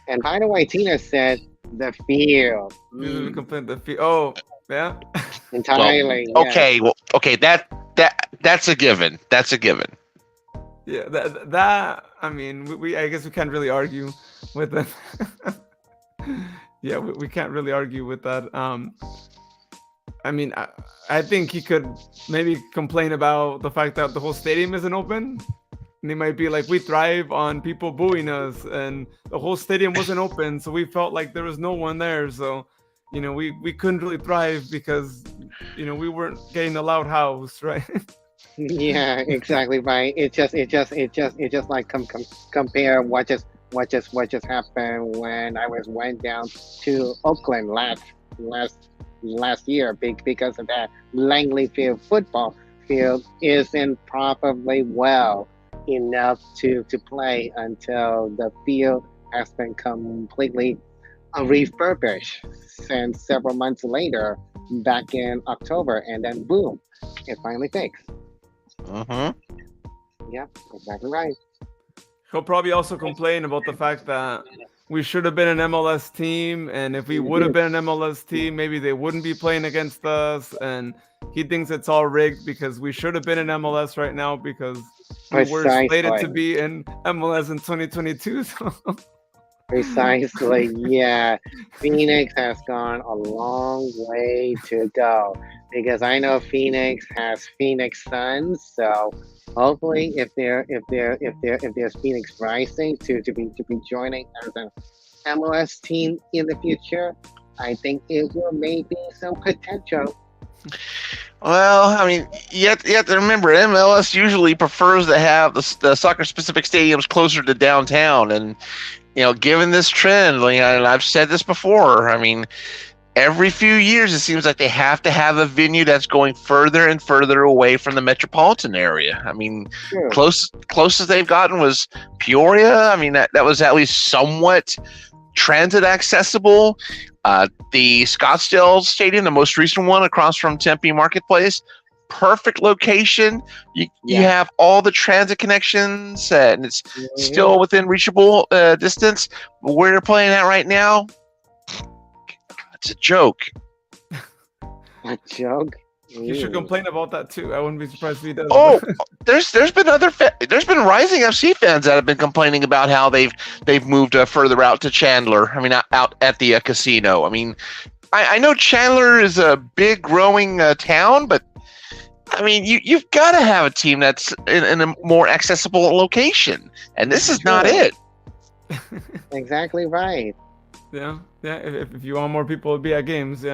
And by the way, Tina said the field. We complain the oh yeah. Well, Entirely, yes. okay, that's a given. That's a given. Yeah, that I mean, we I guess we can't really argue with them. Yeah, we can't really argue with that. I mean, I think he could maybe complain about the fact that the whole stadium isn't open. And he might be like, we thrive on people booing us, and the whole stadium wasn't open, so we felt like there was no one there. So, we couldn't really thrive because, we weren't getting a loud house, right? Yeah, exactly right. It just like compare what just happened when I went down to Oakland last last year because of that. Langley Field football field isn't probably well enough to play until the field has been completely refurbished since several months later, back in October, and then boom, it finally fixed. Mm-hmm. Yep, exactly right. He'll probably also complain about the fact that we should have been an MLS team, and if we would have been an MLS team, maybe they wouldn't be playing against us. And he thinks it's all rigged because we should have been in MLS right now because we were slated to Precisely. be in MLS in 2022. So. Precisely, yeah. Phoenix has gone a long way to go because I know Phoenix has Phoenix Suns, so hopefully if there's Phoenix Rising to be joining as an MLS team in the future, I think it will maybe some potential. Well, I mean, you have to remember, MLS usually prefers to have the soccer-specific stadiums closer to downtown, and given this trend, and I've said this before, I mean, every few years it seems like they have to have a venue that's going further and further away from the metropolitan area. I mean, True. closest they've gotten was Peoria. I mean, that was at least somewhat transit accessible. The Scottsdale Stadium, the most recent one across from Tempe Marketplace, perfect location. You have all the transit connections, and it's still within reachable distance. Where you're playing at right now, it's a joke. A joke? He should complain about that too. I wouldn't be surprised if he does. Oh, there's been there's been Rising FC fans that have been complaining about how they've moved further out to Chandler. I mean, out at the casino. I mean, I know Chandler is a big growing town, but I mean, you've got to have a team that's in a more accessible location, and this is not it. Exactly right. Yeah. If you want more people to be at games,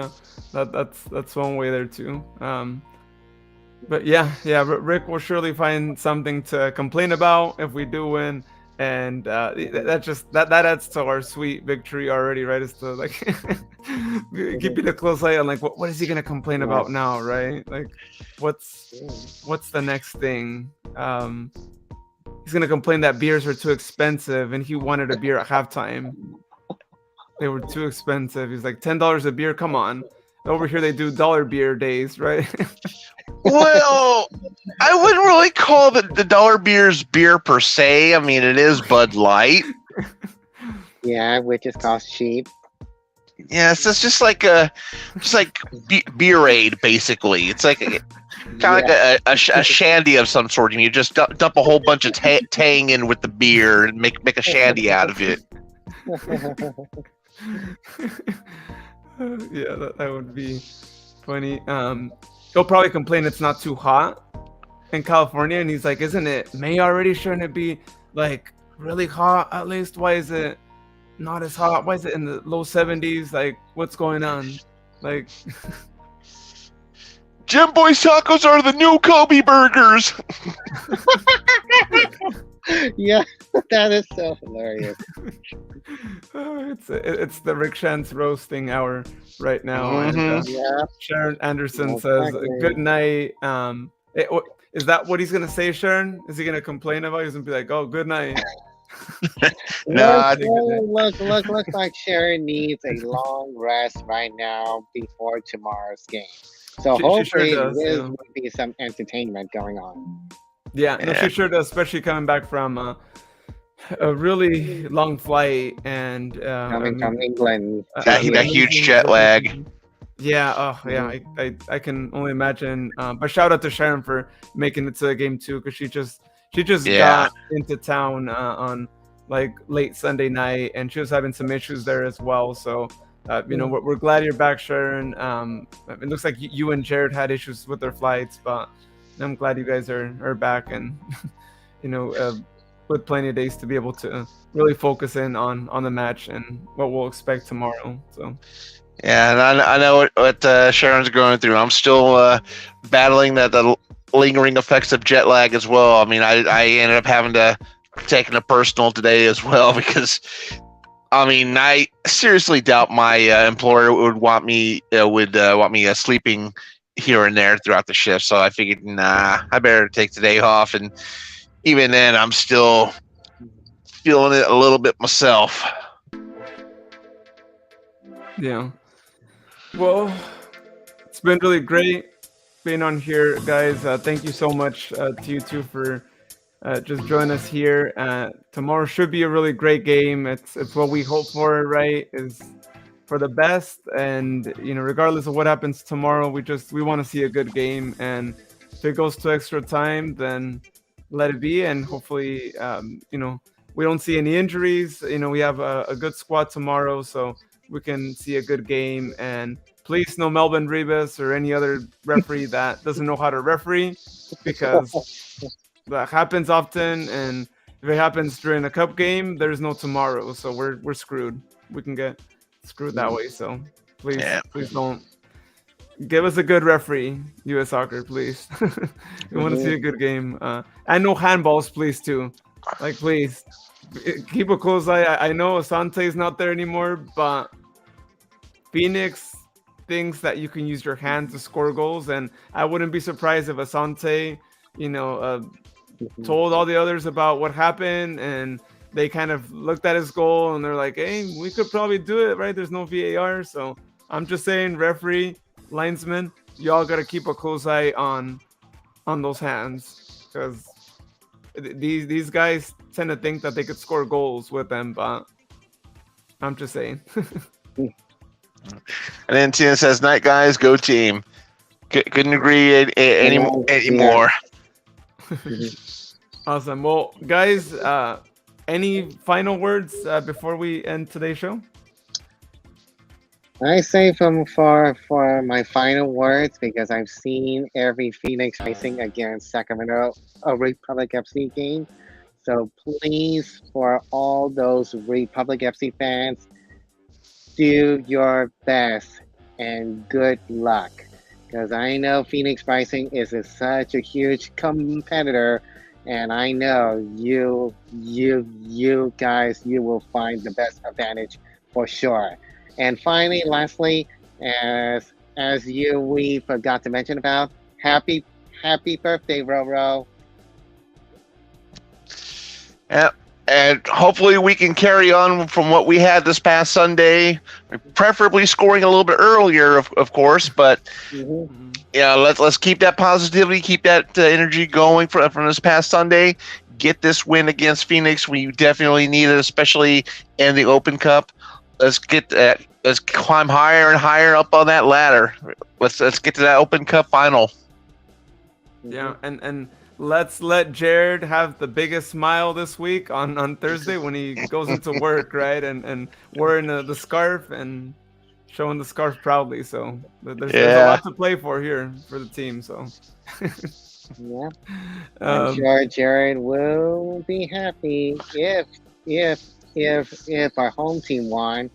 that's one way there too. But Rick will surely find something to complain about if we do win, and that adds to our sweet victory already, right? Is to like keeping a close eye on like what is he gonna complain about now, right? Like what's the next thing? He's gonna complain that beers are too expensive, and he wanted a beer at halftime. They were too expensive. He's like $10 a beer. Come on, over here they do dollar beer days, right? Well, I wouldn't really call the dollar beers beer per se. I mean, it is Bud Light. Yeah, which is cost cheap. Yeah, so it's just like Beerade, basically. It's like kind of like a shandy of some sort. And you just dump a whole bunch of tang in with the beer and make a shandy out of it. Yeah, that would be funny. He'll probably complain it's not too hot in California, and he's like, "Isn't it May already? Shouldn't it be like really hot at least? Why is it not as hot? Why is it in the low 70s? Like, what's going on?" Like, Jim Boy's tacos are the new Kobe burgers. Yeah, that is so hilarious. It's the Rick Shantz roasting hour right now. And, Sharon Anderson says, "Good night." Is that what he's gonna say, Sharon? Is he gonna complain about it? He's gonna be like, "Oh, good night." No, Looks like Sharon needs a long rest right now before tomorrow's game. So hopefully there will be some entertainment going on. Yeah, no, she sure does, especially coming back from a really long flight and coming from England. That huge jet lag. Yeah, I can only imagine. But shout out to Sharon for making it to the game too, because she just got into town on like late Sunday night, and she was having some issues there as well. So we're glad you're back, Sharon. It looks like you and Jared had issues with their flights, but I'm glad you guys are back and with plenty of days to be able to really focus in on the match and what we'll expect tomorrow. So. Yeah, and I know what Sharon's going through. I'm still battling the lingering effects of jet lag as well. I mean, I ended up having to take it personal today as well because I mean, I seriously doubt my employer would want me sleeping here and there throughout the shift. So I figured, nah, I better take the day off. And even then, I'm still feeling it a little bit myself. Yeah. Well, it's been really great being on here, guys. Thank you so much to you two for just joining us here. Tomorrow should be a really great game. It's what we hope for, right? Is for the best, and regardless of what happens tomorrow, we want to see a good game. And if it goes to extra time, then let it be, and hopefully, we don't see any injuries. We have a good squad tomorrow, so we can see a good game. And please, no Melvin Ribas or any other referee that doesn't know how to referee, because that happens often. And if it happens during a cup game, there's no tomorrow, so we're screwed. We can get screwed that way. So please don't. Give us a good referee, U.S. Soccer, please. We want to see a good game. And no handballs, please, too. Like, please. Keep a close eye. I know Asante's not there anymore, but Phoenix thinks that you can use your hand to score goals. And I wouldn't be surprised if Asante, told all the others about what happened, and they kind of looked at his goal and they're like, hey, we could probably do it, right? There's no VAR. So I'm just saying, referee, linesman, y'all got to keep a close eye on those hands, because these guys tend to think that they could score goals with them, but I'm just saying. And then Tina says, night guys, go team. Couldn't agree anymore. Awesome. Well, guys, any final words before we end today's show? I say for my final words, because I've seen every Phoenix Rising against Sacramento Republic FC game. So please, for all those Republic FC fans, do your best and good luck. Because I know Phoenix Rising is such a huge competitor, and I know you guys, you will find the best advantage for sure. And finally, lastly, as we forgot to mention about, happy birthday, Roro. Yeah, and hopefully we can carry on from what we had this past Sunday, preferably scoring a little bit earlier, of course. But let's keep that positivity, keep that energy going from this past Sunday. Get this win against Phoenix. We definitely need it, especially in the Open Cup. Let's climb higher and higher up on that ladder. Let's get to that Open Cup final. Yeah, and let's let Jared have the biggest smile this week on Thursday when he goes into work, right? And wearing the scarf and showing the scarf proudly. So there's a lot to play for here for the team. So yeah, I'm sure Jared will be happy if our home team won.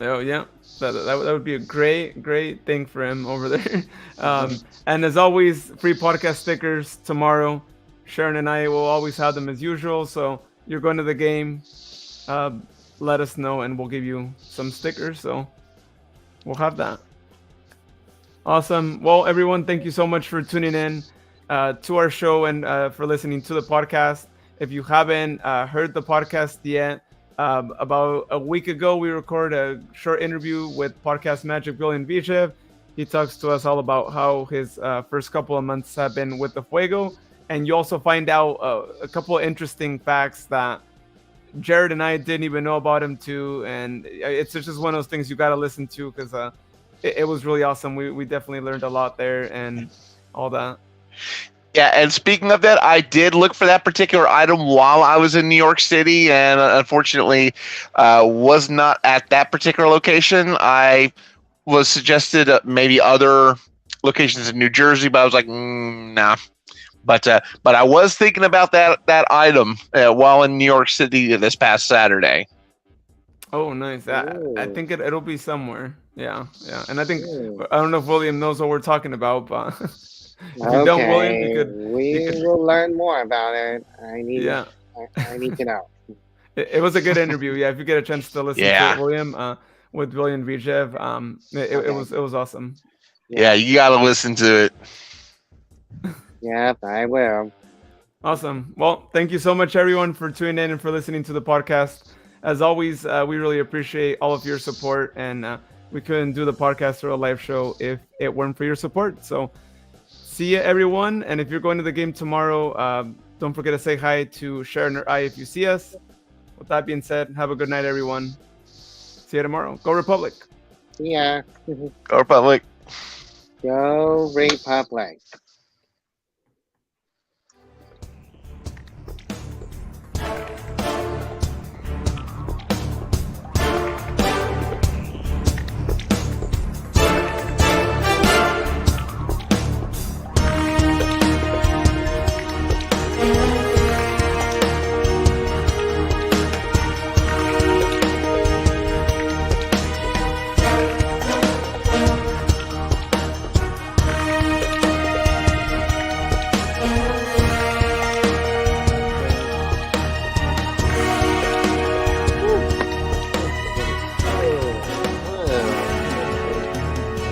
Oh yeah, that would be a great thing for him over there. And as always, free podcast stickers tomorrow. Sharon and I will always have them as usual. So you're going to the game, let us know and we'll give you some stickers. So we'll have that. Awesome. Well, everyone, thank you so much for tuning in to our show and for listening to the podcast. If you haven't heard the podcast yet, about a week ago, we recorded a short interview with Podcast Magic Billion Vichev. He talks to us all about how his first couple of months have been with the Fuego. And you also find out a couple of interesting facts that Jared and I didn't even know about him too. And it's just one of those things you got to listen to, because it was really awesome. We definitely learned a lot there and all that. Yeah, and speaking of that, I did look for that particular item while I was in New York City, and unfortunately was not at that particular location. I was suggested maybe other locations in New Jersey, but I was like, nah. But I was thinking about that item while in New York City this past Saturday. Oh, nice. I think it'll be somewhere. Yeah. And I think, I don't know if William knows what we're talking about, but... If you don't, William, we will learn more about it. I need to know. It was a good interview. Yeah, if you get a chance to listen to Yeah. it, William, with William Vijev, it Okay. was awesome. Yeah, you gotta listen to it. Yep, I will. Awesome. Well, thank you so much, everyone, for tuning in and for listening to the podcast. As always, we really appreciate all of your support, and we couldn't do the podcast or a live show if it weren't for your support. So, see you, everyone. And if you're going to the game tomorrow, don't forget to say hi to Sharon or I if you see us. With that being said, have a good night, everyone. See you tomorrow. Go Republic. Yeah. Go Republic. Go Republic.